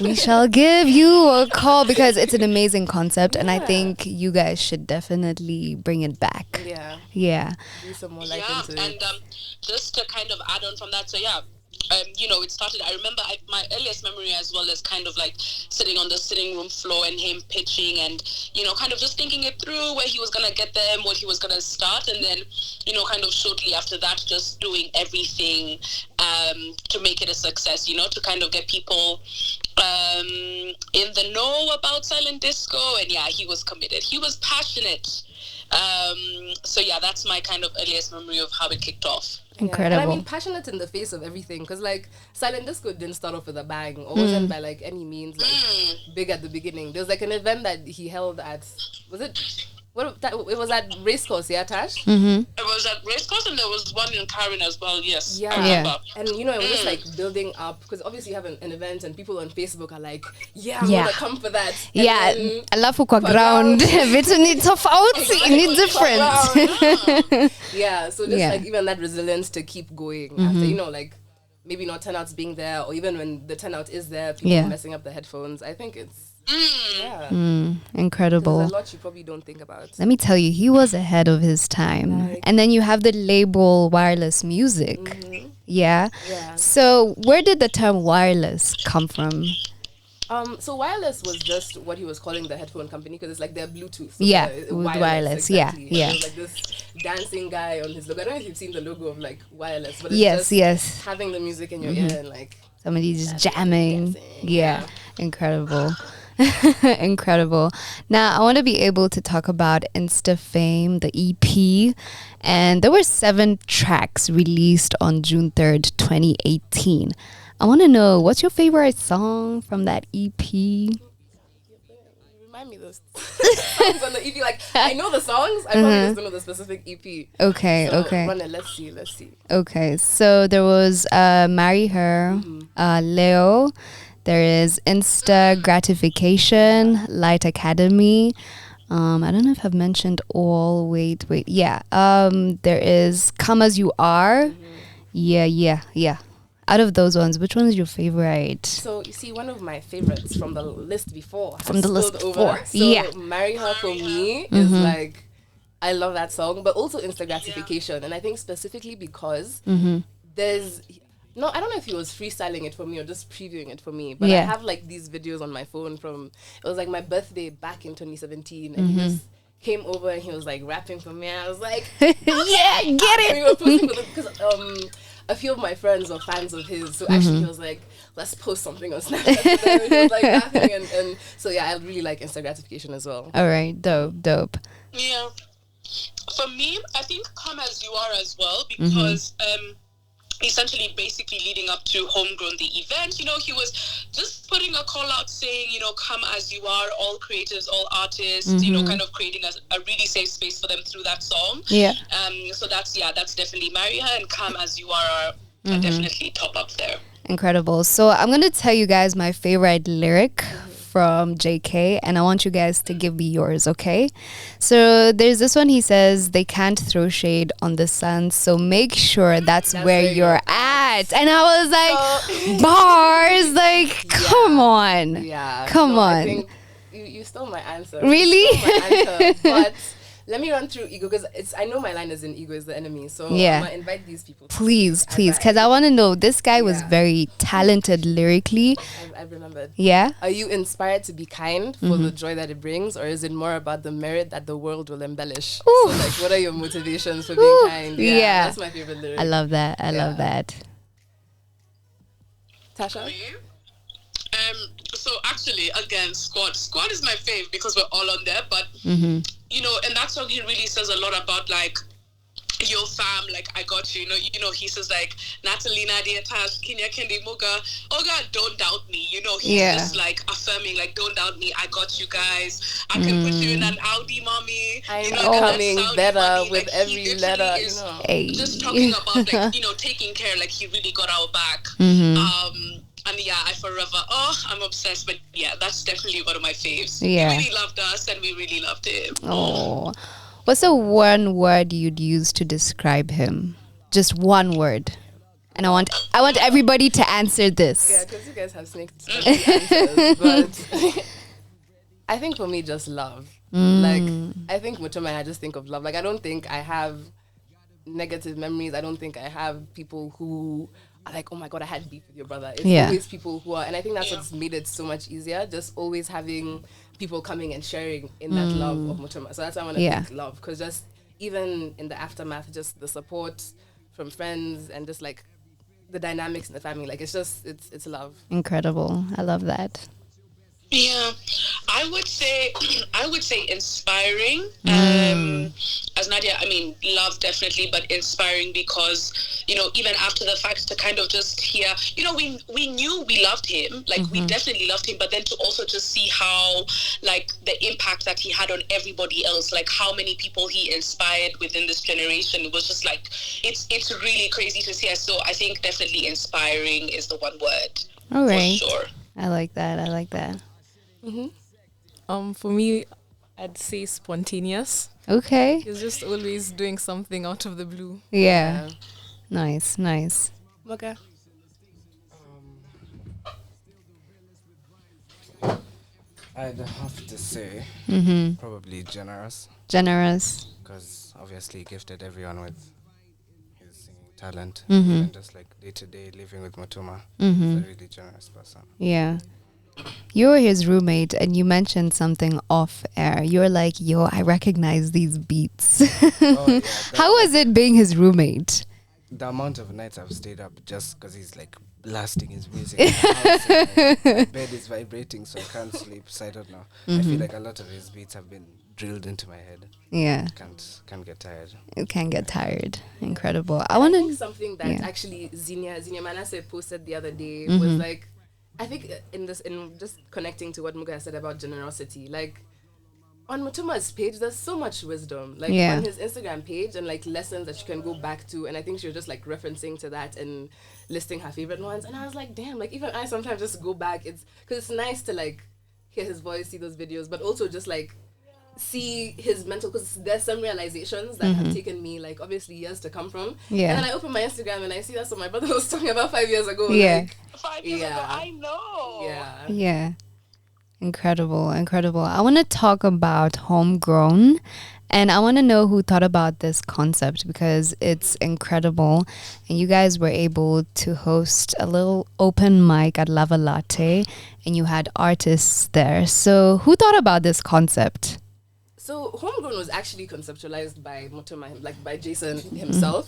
We shall give you a call because it's an amazing concept, and I think you guys should definitely bring it back. Do some more life into it. And just to kind of add on from that, so it started, I remember my earliest memory as well is kind of like sitting on the sitting room floor and him pitching and, kind of just thinking it through, where he was going to get them, what he was going to start. And then, kind of shortly after that, just doing everything to make it a success, to kind of get people in the know about silent disco. And he was committed. He was passionate. That's my kind of earliest memory of how it kicked off. Incredible. And I mean, passionate in the face of everything, because like silent disco didn't start off with a bang, or wasn't by like any means like big at the beginning. There was like an event that he held at, it was at Racecourse, Tash? It was at Racecourse, and there was one in Karen as well, yes. I remember. And it was just like building up, because obviously you have an event and people on Facebook are like, I'm gonna come for that. And alafu kwa ground vitu ni tofauti, ni different. So just like even that resilience to keep going after, like maybe not turnouts being there, or even when the turnout is there, people messing up the headphones. I think it's incredible. There's a lot you probably don't think about. Let me tell you, he was ahead of his time. And then you have the label Wireless Music. So where did the term wireless come from? So wireless was just what he was calling the headphone company, because it's like their Bluetooth. So wireless. Exactly. There's like this dancing guy on his logo. I don't know if you've seen the logo of like wireless, but it's just having the music in your ear and like somebody just jamming. Incredible. Incredible. Now I want to be able to talk about Insta Fame, the EP, and there were 7 tracks released on June 3rd, 2018. I want to know, what's your favorite song from that EP? Remind me those songs on the EP. Like I know the songs, I probably just don't know the specific EP. Okay. Run it, let's see. Okay, so there was Marry Her, Leo. There is Insta Gratification, Light Academy. I don't know if I've mentioned all. Wait. There is Come As You Are. Yeah. Out of those ones, which one is your favorite? So you see, one of my favorites from the list before. So Marry Her for me is like, I love that song, but also Insta Gratification. And I think specifically because there's... No, I don't know if he was freestyling it for me or just previewing it for me, but I have like these videos on my phone from, it was like my birthday back in 2017, and came over and he was like rapping for me, and I was like, Yeah, get it. we were posting because a few of my friends were fans of his, so actually he was like, let's post something on Snapchat. And then he was like laughing, and so yeah, I really like instant gratification as well. All right, dope. Yeah. For me, I think Come As You Are as well, because essentially basically leading up to Homegrown, the event, you know, he was just putting a call out saying, you know, come as you are, all creatives, all artists, you know, kind of creating a really safe space for them through that song. Yeah. So that's definitely Marry Her, and Come As You Are definitely top up there. Incredible. So I'm going to tell you guys my favorite lyric from JK, and I want you guys to give me yours, okay? So there's this one. He says, they can't throw shade on the sun, so make sure that's where you're at. And I was like, bars, like, come on. Yeah. Come on. I think you stole my answer. Really? You stole my answer, but let me run through ego, because I know my line is in ego is the enemy. So Yeah. I'm gonna invite these people. Please, because I want to know. This guy was very talented lyrically. I've remembered. Yeah. Are you inspired to be kind for the joy that it brings, or is it more about the merit that the world will embellish? Ooh. So like, what are your motivations for being kind? Yeah. That's my favorite lyric. I love that. I love that. Tasha? So actually, again, Squad is my fave because we're all on there, but you know, and that song, he really says a lot about like, yo fam, like I got you. You know, he says like, Natalie, Nadia, Tash, Kenya, Kendi, Moga, oh God, don't doubt me. You know, he's just like affirming, like, don't doubt me. I got you guys. I can put you in an Audi, mommy. I'm know, coming better money. with Like, every letter. You know. Just talking about like, you know, taking care. Like he really got our back. And yeah, I'm obsessed. But yeah, that's definitely one of my faves. Yeah. He really loved us, and we really loved him. Oh. What's the one word you'd use to describe him? Just one word. And I want everybody to answer this. Yeah, because you guys have snaked answers, but I think for me, just love. Like, I think Mutuma, I just think of love. Like, I don't think I have negative memories. I don't think I have people who are like, oh my God, I had beef with your brother. It's always people who are, and I think that's what's made it so much easier. Just always having people coming and sharing in that love of Mutuma. So that's why I want to think love, because just even in the aftermath, just the support from friends and just like the dynamics in the family, like it's just it's love. Incredible. I love that. Yeah, I would say inspiring. As Nadia, I mean, love definitely, but inspiring because, you know, even after the fact, to kind of just hear, you know, we knew we loved him, like we definitely loved him, but then to also just see how, like, the impact that he had on everybody else, like how many people he inspired within this generation, it was just like, it's really crazy to see. So I think definitely inspiring is the one word. All right. For sure. I like that. For me, I'd say spontaneous. Okay. He's just always doing something out of the blue. Yeah. Nice. Okay. I'd have to say probably generous, because obviously he gifted everyone with his singing talent, and just like day-to-day living with Mutuma. He's a really generous person. Yeah. You were his roommate and you mentioned something off air. You were like, yo, I recognize these beats. How was it being his roommate? The amount of nights I've stayed up just because he's like blasting his music in the house, and, my bed is vibrating, so I can't sleep. So I don't know. I feel like a lot of his beats have been drilled into my head. Yeah. Can't get tired. It can get tired. Incredible. I think something that actually Zinia Manasseh posted the other day was like, I think in just connecting to what Muga said about generosity, like on Mutuma's page, there's so much wisdom, like on his Instagram page, and like lessons that you can go back to. And I think she was just like referencing to that and listing her favorite ones. And I was like, damn, like even I sometimes just go back. It's because it's nice to like hear his voice, see those videos, but also just like see his mental, because there's some realizations that have taken me like obviously years to come from. And then I open my Instagram and I see that's what my brother was talking about 5 years ago. Like, 5 years ago, I know. Yeah. Incredible. I want to talk about Homegrown, and I want to know who thought about this concept, because it's incredible. And you guys were able to host a little open mic at Lava Latte, and you had artists there. So who thought about this concept? So Homegrown was actually conceptualized by Mutuma, like by Jason himself.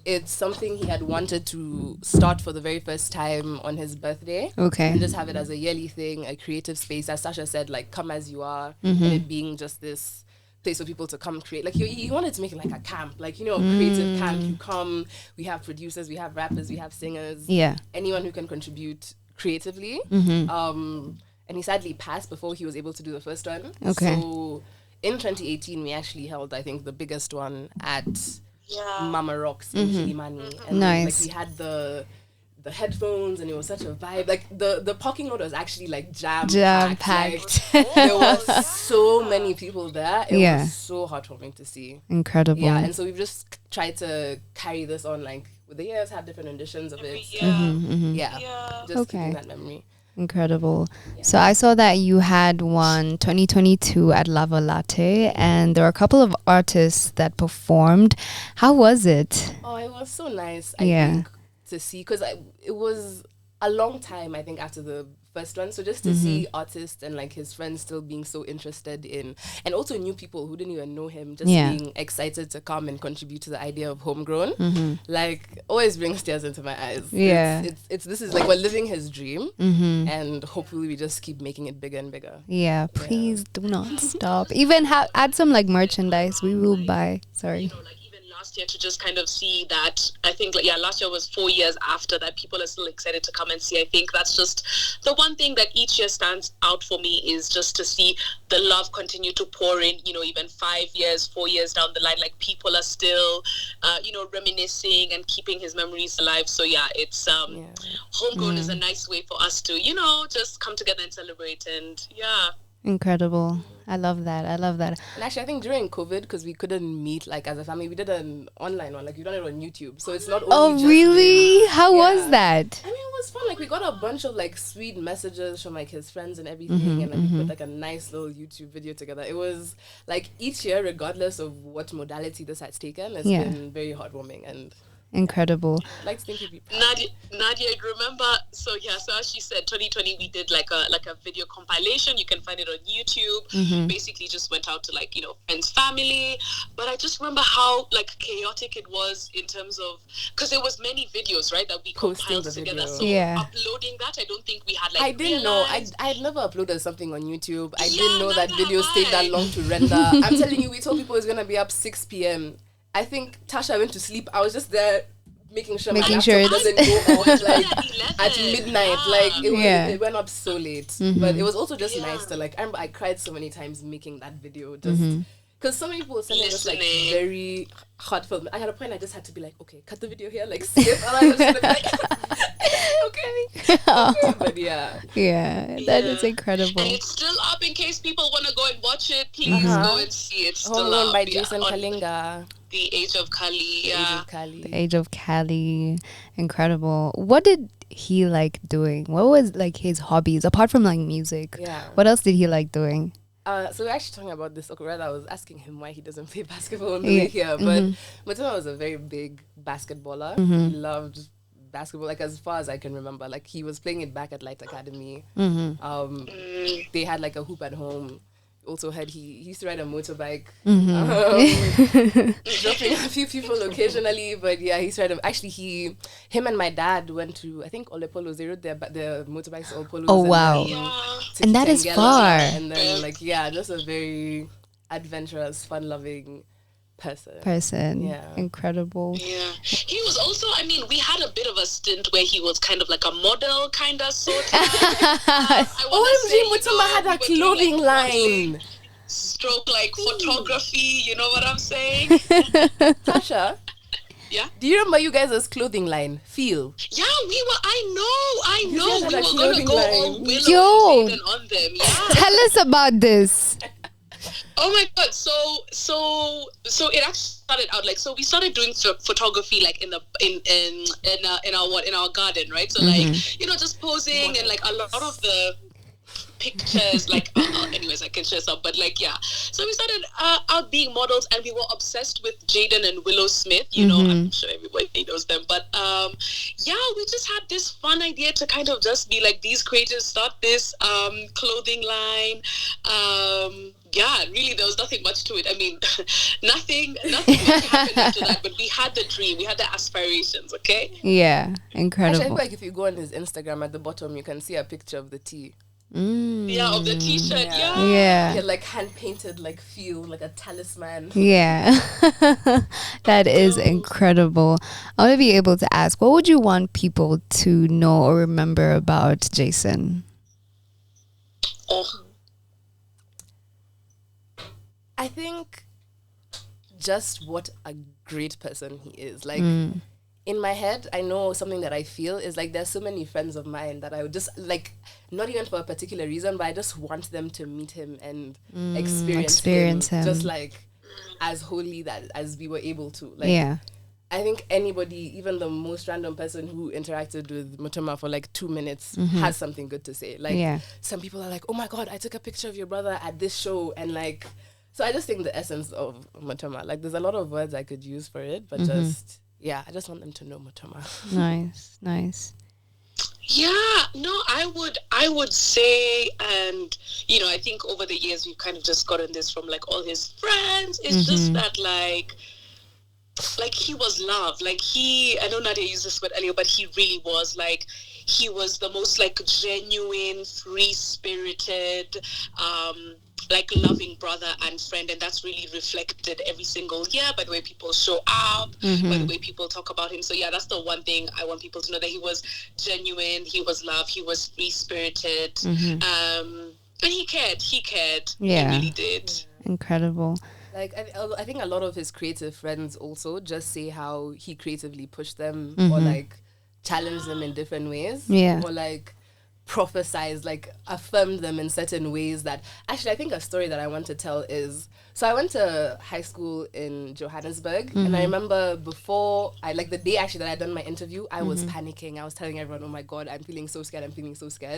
It's something he had wanted to start for the very first time on his birthday. Okay. And just have it as a yearly thing, a creative space. As Sasha said, like come as you are, and it being just this place for people to come create. Like he wanted to make it like a camp, like, you know, a creative camp. You come, we have producers, we have rappers, we have singers. Yeah. Anyone who can contribute creatively. And he sadly passed before he was able to do the first one. Okay. So in 2018, we actually held, I think, the biggest one at Mama Rocks in Kilimani. And Nice. like we had the headphones, and it was such a vibe. Like the parking lot was actually like jam packed. Like, there was so many people there. It was so heartwarming to see. Incredible. Yeah, and so we've just tried to carry this on, like with the years, have different editions of it. Just keeping that memory. Incredible. So I saw that you had one 2022 at Lava Latte, and there were a couple of artists that performed. How was it? Oh, it was so nice, I think, to see, because it was a long time, I think, after the first one. So just to see artists and like his friends still being so interested in, and also new people who didn't even know him, just being excited to come and contribute to the idea of Homegrown, like always brings tears into my eyes. Yeah. It's this is like we're living his dream, and hopefully we just keep making it bigger and bigger. Yeah, please do not stop. Even add some like merchandise. We will buy. Sorry. Last year, to just kind of see that, I think last year was 4 years after that, people are still excited to come and see. I think that's just the one thing that each year stands out for me, is just to see the love continue to pour in, you know, even 5 years, 4 years down the line, like people are still reminiscing and keeping his memories alive. So it's Homegrown is a nice way for us to, you know, just come together and celebrate. And Incredible. I love that. And actually, I think during COVID, because we couldn't meet like as a family, we did an online one. Like we done it on YouTube, so it's not only. Oh, really? How was that? I mean, it was fun. Like we got a bunch of like sweet messages from like his friends and everything, and like we put like a nice little YouTube video together. It was like each year, regardless of what modality this has taken, it's been very heartwarming and. Incredible. I'd like to think you'd be proud. Nadia, remember? So as she said, 2020 we did like a video compilation. You can find it on YouTube. Basically, just went out to like, you know, friends, family. But I just remember how like chaotic it was in terms of, because there was many videos, right, that we compiled together. So uploading that, I don't think we had like. I didn't know. I had never uploaded something on YouTube. I didn't know that videos take that long to render. I'm telling you, we told people it's gonna be up 6 p.m. I think Tasha went to sleep. I was just there making sure my laptop doesn't go on like at midnight. Like it went up so late. But it was also just nice to like. I remember I cried so many times making that video, just because so many people were sending us like very heartfelt. I had a point I just had to be like, okay, cut the video here, like skip, and I was just like, okay. But that is incredible. And it's still up in case people want to go and watch it. Please go and see it. It's still up. By Jason Kalinga. The Age of Kali. The Age of Kali. Incredible. What did he like doing? What was like his hobbies apart from like music? What else did he like doing? So we're actually talking about this. Okay, rather, I was asking him why he doesn't play basketball on the way here. But Mutuma was a very big basketballer. He loved basketball, like as far as I can remember. Like he was playing it back at Light Academy. They had like a hoop at home. Also heard he used to ride a motorbike, dropping a few people occasionally, but he used to ride him and my dad went to, I think, Ole Polos. They rode their motorbikes Ole Polos. Oh wow. And that is far. And then just a very adventurous, fun-loving person. Incredible. He was also, I mean, we had a bit of a stint where he was kind of like a model, kind of, sort of. OMG, Mutuma had a clothing line. Stroke like photography, you know what I'm saying? Tasha? Yeah? Do you remember you guys' clothing line? Feel? Yeah, we were, I know. We were going to go all Willow on them. Yeah. Tell us about this. Oh my god! So it actually started out like, so we started doing photography like in our garden, right? So like, you know, just posing and like a lot of the pictures, like anyways, I can share some, but like so we started out being models, and we were obsessed with Jaden and Willow Smith, you know. I'm sure everybody knows them, but we just had this fun idea to kind of just be like these creators, start this clothing line, yeah, really, there was nothing much to it. I mean, nothing much happened after that, but we had the dream, we had the aspirations, okay? Yeah, Actually, I incredible. feel like if you go on his Instagram at the bottom, you can see a picture of the tea. Yeah, of the t-shirt, yeah. Yeah. He had like hand painted like feel like a talisman. Yeah. That is incredible. I want to be able to ask, what would you want people to know or remember about Jason? Oh, I think just what a great person he is. Like in my head, I know something that I feel is like there's so many friends of mine that I would just like, not even for a particular reason, but I just want them to meet him and experience him just like as wholly that as we were able to. Like, Yeah. I think anybody, even the most random person who interacted with Mutoma for like 2 minutes has something good to say. Like Yeah. some people are like, oh my God, I took a picture of your brother at this show. And like, so I just think the essence of Mutoma, like there's a lot of words I could use for it, but just, yeah, I just want them to know Mutoma. Nice. yeah, no, I would say, and you know, I think over the years we've kind of just gotten this from like all his friends. It's just that like he was loved. Like I know Nadia used this word earlier, but he really was like, he was the most like genuine, free-spirited, like loving brother and friend, and that's really reflected every single year by the way people show up, by the way people talk about him. So yeah, that's the one thing I want people to know, that he was genuine, he was loved, he was free-spirited, and he cared. Yeah. He really did. Incredible. Like I think a lot of his creative friends also just say how he creatively pushed them or like challenged them in different ways. Yeah. Or like prophesized, like affirmed them in certain ways that actually I think a story that I want to tell is, so I went to high school in Johannesburg and I remember before the day actually that I'd done my interview, I was panicking. I was telling everyone, oh my God, I'm feeling so scared.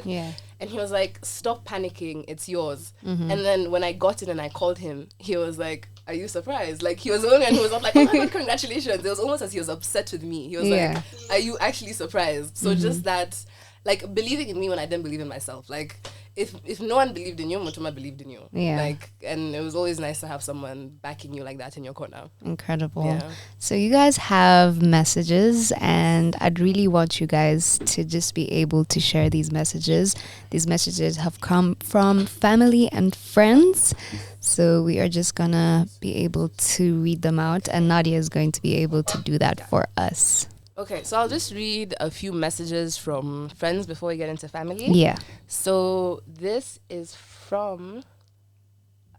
Yeah. And he was like, stop panicking, it's yours. And then when I got in and I called him, he was like, are you surprised? Like he was the only one who was not like, oh my God, congratulations. It was almost as he was upset with me. He was like, are you actually surprised? So just that, like believing in me when I didn't believe in myself. Like if no one believed in you, Mutuma believed in you. Yeah. Like, and it was always nice to have someone backing you like that in your corner. Incredible. Yeah. So you guys have messages, and I'd really want you guys to just be able to share these messages. These messages have come from family and friends. So we are just gonna be able to read them out, and Nadia is going to be able to do that for us. Okay, so I'll just read a few messages from friends before we get into family. Yeah. So this is from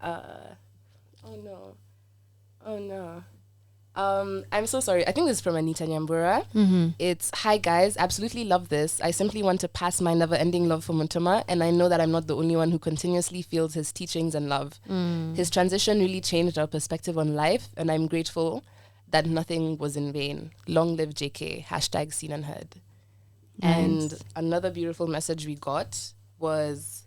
I'm so sorry. I think this is from Anita Nyambura. It's, hi guys, absolutely love this. I simply want to pass my never-ending love for Mutuma, and I know that I'm not the only one who continuously feels his teachings and love. His transition really changed our perspective on life, and I'm grateful that nothing was in vain. Long live JK, hashtag seen and heard. Nice. And another beautiful message we got was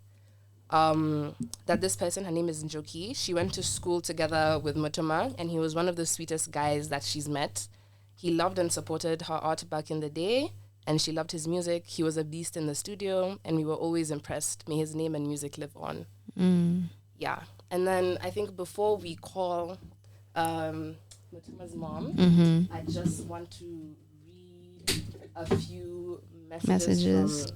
that this person, her name is Njoki, she went to school together with Mutuma, and he was one of the sweetest guys that she's met. He loved and supported her art back in the day, and she loved his music. He was a beast in the studio, and we were always impressed. May his name and music live on. Yeah. And then I think before we call Mutuma's mom, I just want to read a few messages.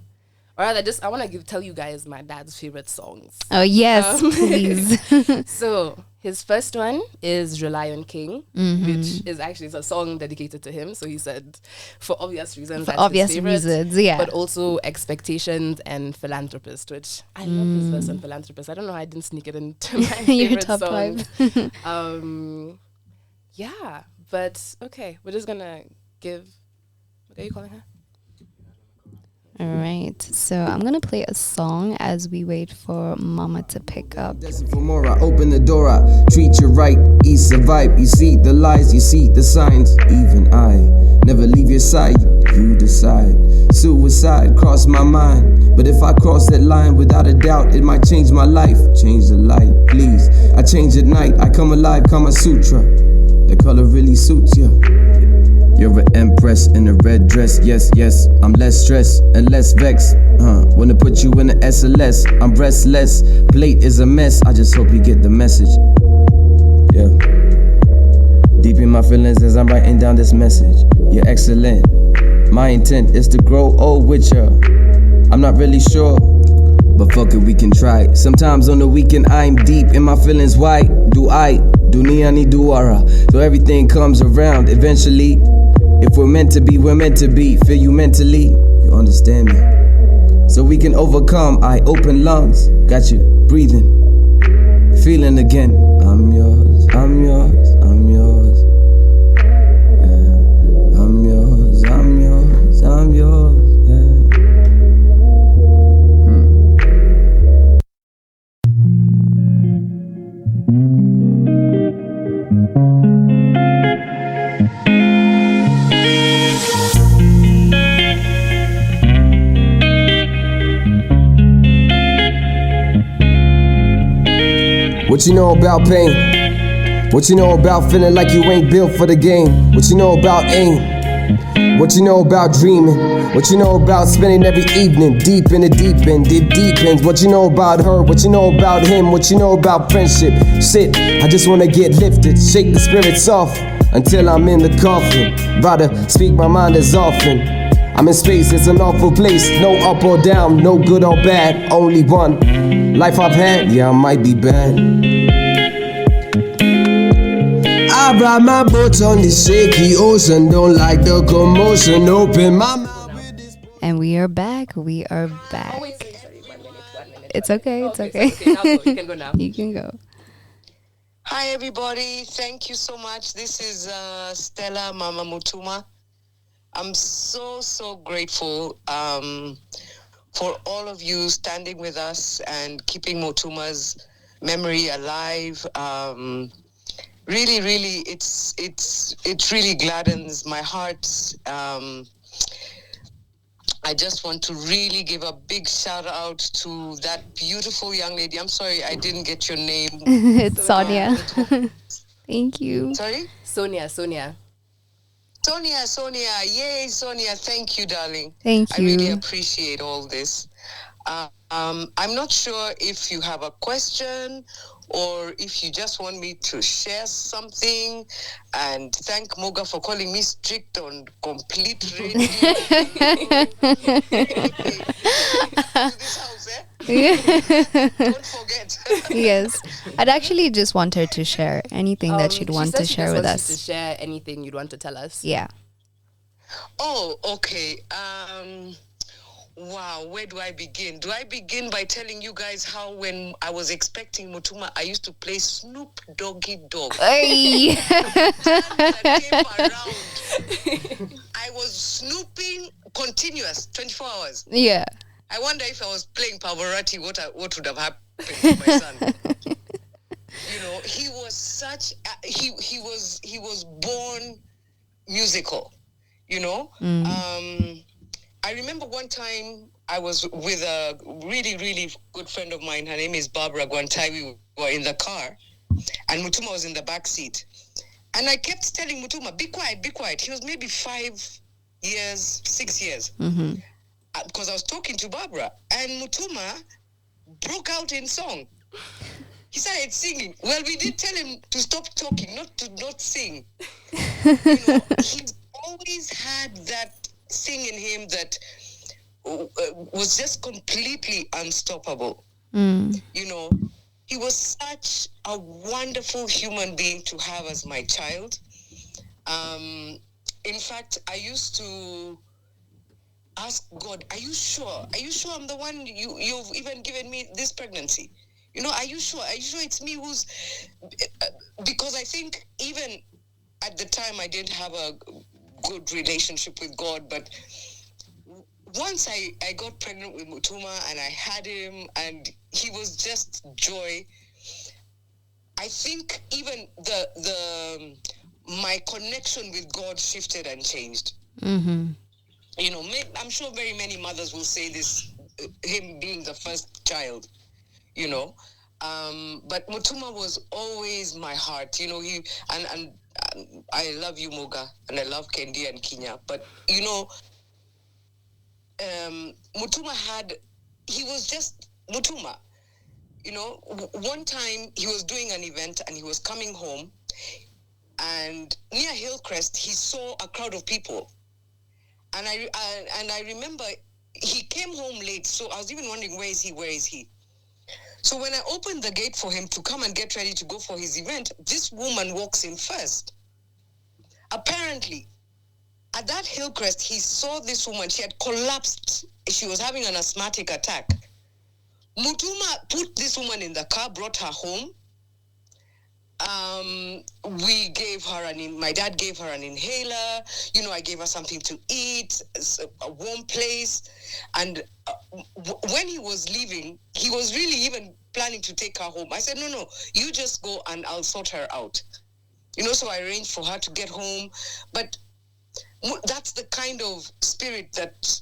Or rather, I want to tell you guys my dad's favorite songs. Oh, yes, please. So his first one is Rely on King, which is actually, it's a song dedicated to him. So he said, for obvious reasons, that's his favorite, yeah. But also Expectations and Philanthropist, which I love his verse on Philanthropist. I don't know how I didn't sneak it into my favorite top song. 5. Yeah, but okay, we're just gonna give. What are you calling her? All right, so I'm gonna play a song as we wait for Mama to pick up. For more, I open the door, I treat you right, ease the vibe. You see the lies, you see the signs. Even I never leave your side, you decide. Suicide crossed my mind, but if I cross that line, without a doubt, it might change my life. Change the light, please. I change at night, I come alive, Kama Sutra. The color really suits you. You're an empress in a red dress, yes, yes. I'm less stressed and less vexed. Wanna put you in the SLS, I'm restless. Plate is a mess, I just hope you get the message. Yeah. Deep in my feelings as I'm writing down this message. You're excellent. My intent is to grow old with ya. I'm not really sure, but fuck it, we can try. Sometimes on the weekend I'm deep in my feelings. Why do I do niani duara? So everything comes around eventually. If we're meant to be, we're meant to be. Feel you mentally, you understand me. So we can overcome. I open lungs, got you breathing, feeling again. I'm yours, I'm yours, I'm yours. Yeah. I'm yours, I'm yours, I'm yours. Yeah. What you know about pain? What you know about feeling like you ain't built for the game? What you know about aim? What you know about dreaming? What you know about spending every evening deep in the deep end? It deepens. What you know about her? What you know about him? What you know about friendship? Shit, I just wanna get lifted, shake the spirits off until I'm in the coffin. Rather speak my mind as often. I'm in space, it's an awful place. No up or down, no good or bad, only one. Life I've had, yeah, I might be bad. I ride my boat on the shaky ocean, don't like the commotion. Open my mouth with this. And we are back. We are back. Oh, wait, sorry. 1 minute. It's okay. Oh, It's okay. okay. So, now go. You can go now. You can go. Hi, everybody. Thank you so much. This is Stella Mama Mutuma. I'm so grateful for all of you standing with us and keeping Mutuma's memory alive. Really, it really gladdens my heart. I just want to really give a big shout out to that beautiful young lady. I'm sorry, I didn't get your name. It's Sonia. Thank you. Sorry? Sonia. Sonia. Yay, Sonia. Thank you, darling. Thank I really you. appreciate all this. I'm not sure if you have a question or if you just want me to share something. And thank Moga for calling me strict on complete radio. This house, Don't forget. Yes. I'd actually just want her to share anything that she'd want to share with us. To share anything you'd want to tell us. Yeah. Oh, okay. Wow, where do I begin? Do I begin by telling you guys how when I was expecting Mutuma, I used to play Snoop Doggy Dog? Hey. That came around, I was snooping continuous, 24 hours. Yeah. I wonder if I was playing Pavarotti, what would have happened to my son? You know, he was such he was born musical, you know. I remember one time I was with a really good friend of mine. Her name is Barbara Guantai. We were in the car and Mutuma was in the back seat. And I kept telling Mutuma, be quiet, be quiet. He was maybe 6 years. Because I was talking to Barbara. And Mutuma broke out in song. He started singing. Well, we did tell him to stop talking, not to not sing. You know, he's always had that thing in him that was just completely unstoppable. You know, he was such a wonderful human being to have as my child. In fact, I used to ask God, are you sure? Are you sure I'm the one you've even given me this pregnancy? You know, are you sure? Are you sure it's me who's... Because I think even at the time I didn't have a good relationship with God, but once I got pregnant with Mutuma and I had him and he was just joy, I think even my connection with God shifted and changed. You know, I'm sure very many mothers will say this, him being the first child, you know. But Mutuma was always my heart, you know. I love you, Moga, and I love Kendi and Kinya. But, Mutuma he was just Mutuma. One time he was doing an event and he was coming home, and near Hillcrest he saw a crowd of people, and I remember he came home late, so I was even wondering where is he. So when I opened the gate for him to come and get ready to go for his event, this woman walks in first. Apparently, at that Hillcrest, he saw this woman. She had collapsed. She was having an asthmatic attack. Mutuma put this woman in the car, brought her home. We gave her my dad gave her an inhaler. I gave her something to eat, a warm place. And when he was leaving, he was really even planning to take her home. I said, no, you just go and I'll sort her out. So I arranged for her to get home. But that's the kind of spirit that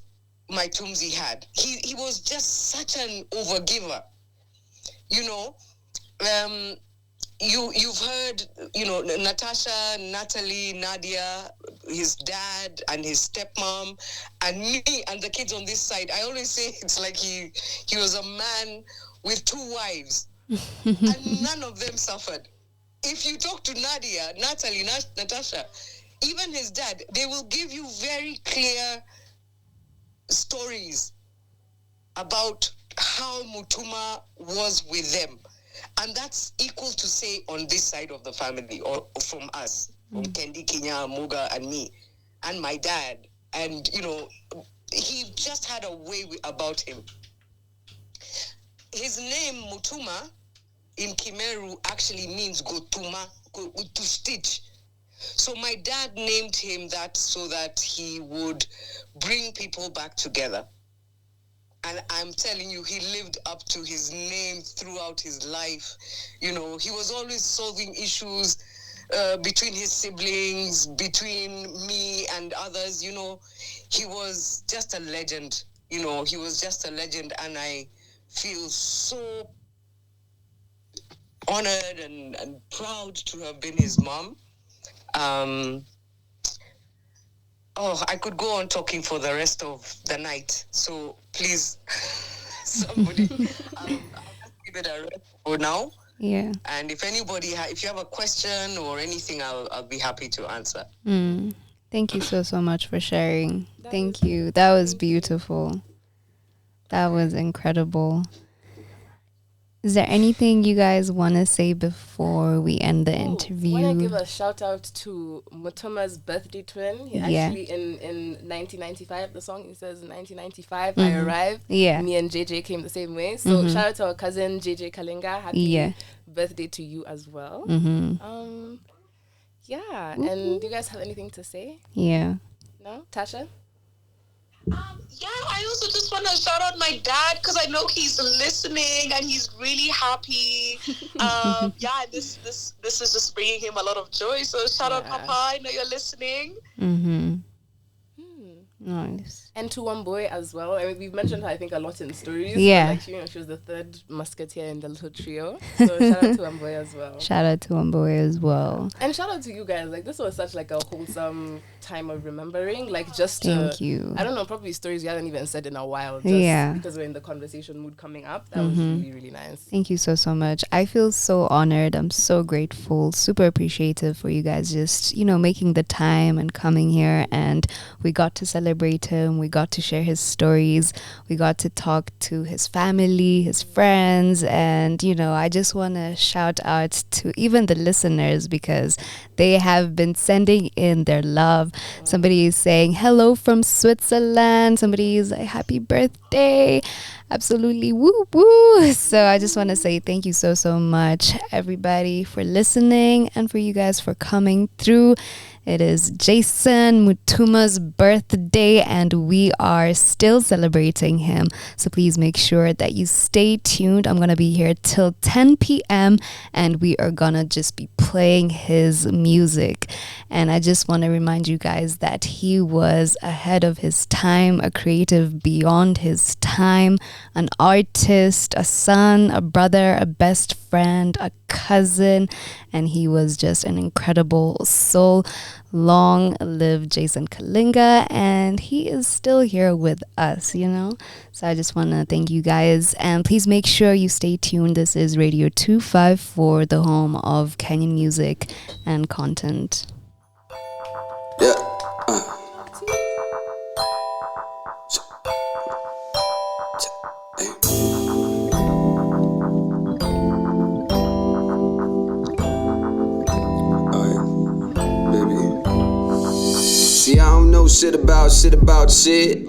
my Tumzi had. He was just such an overgiver. You've heard, Natasha, Natalie, Nadia, his dad and his stepmom, and me and the kids on this side. I always say it's like he was a man with two wives, and none of them suffered. If you talk to Nadia, Natalie, Natasha, even his dad, they will give you very clear stories about how Mutuma was with them. And that's equal to say on this side of the family, or from us, from Kendi, Kinya, Muga, and me, and my dad. And, he just had a way about him. His name, Mutuma, in Kimeru, actually means gotuma, to stitch. So my dad named him that so that he would bring people back together. And I'm telling you, he lived up to his name throughout his life. He was always solving issues between his siblings, between me and others. He was just a legend. He was just a legend. And I feel so honored and proud to have been his mom. I could go on talking for the rest of the night. So please, somebody, I'll give it a rest for now. Yeah. And if anybody, if you have a question or anything, I'll be happy to answer. Thank you so much for sharing. Thank you. That was beautiful. That was incredible. Is there anything you guys want to say before we end the interview? I want to give a shout out to Mutuma's birthday twin. He actually, in 1995, the song, he says, 1995, I arrived. Yeah. Me and JJ came the same way. So shout out to our cousin, JJ Kalinga. Happy birthday to you as well. Yeah. And do you guys have anything to say? Yeah. No? Tasha? I also just want to shout out my dad because I know he's listening and he's really happy. This is just bringing him a lot of joy. So shout out, Papa. I know you're listening. Nice. And to Wamboy as well. I mean, we've mentioned her, I think, a lot in stories. Yeah. She was the third musketeer in the little trio. So shout out to Wamboy as well. Shout out to Wamboy as well. And shout out to you guys. This was such a wholesome time of remembering. Thank you. I don't know, probably stories you haven't even said in a while. Because we're in the conversation mood coming up. That was really, really nice. Thank you so much. I feel so honored. I'm so grateful. Super appreciative for you guys just, making the time and coming here. And we got to celebrate him. We got to share his stories. We got to talk to his family, his friends. And, I just want to shout out to even the listeners because they have been sending in their love. Somebody is saying hello from Switzerland. Somebody is like, happy birthday. Absolutely. Woo woo. So I just want to say thank you so much, everybody, for listening and for you guys for coming through. It is Jason Mutuma's birthday and we are still celebrating him. So please make sure that you stay tuned. I'm going to be here till 10 p.m. and we are going to just be playing his music. And I just want to remind you guys that he was ahead of his time, a creative beyond his time, an artist, a son, a brother, a best friend, a cousin, and he was just an incredible soul. Long live Jason Kalinga, and he is still here with us, you know. So I just want to thank you guys, and please make sure you stay tuned. This is Radio 254, the home of Kenyan music and content. Yeah. See, I don't know shit about shit.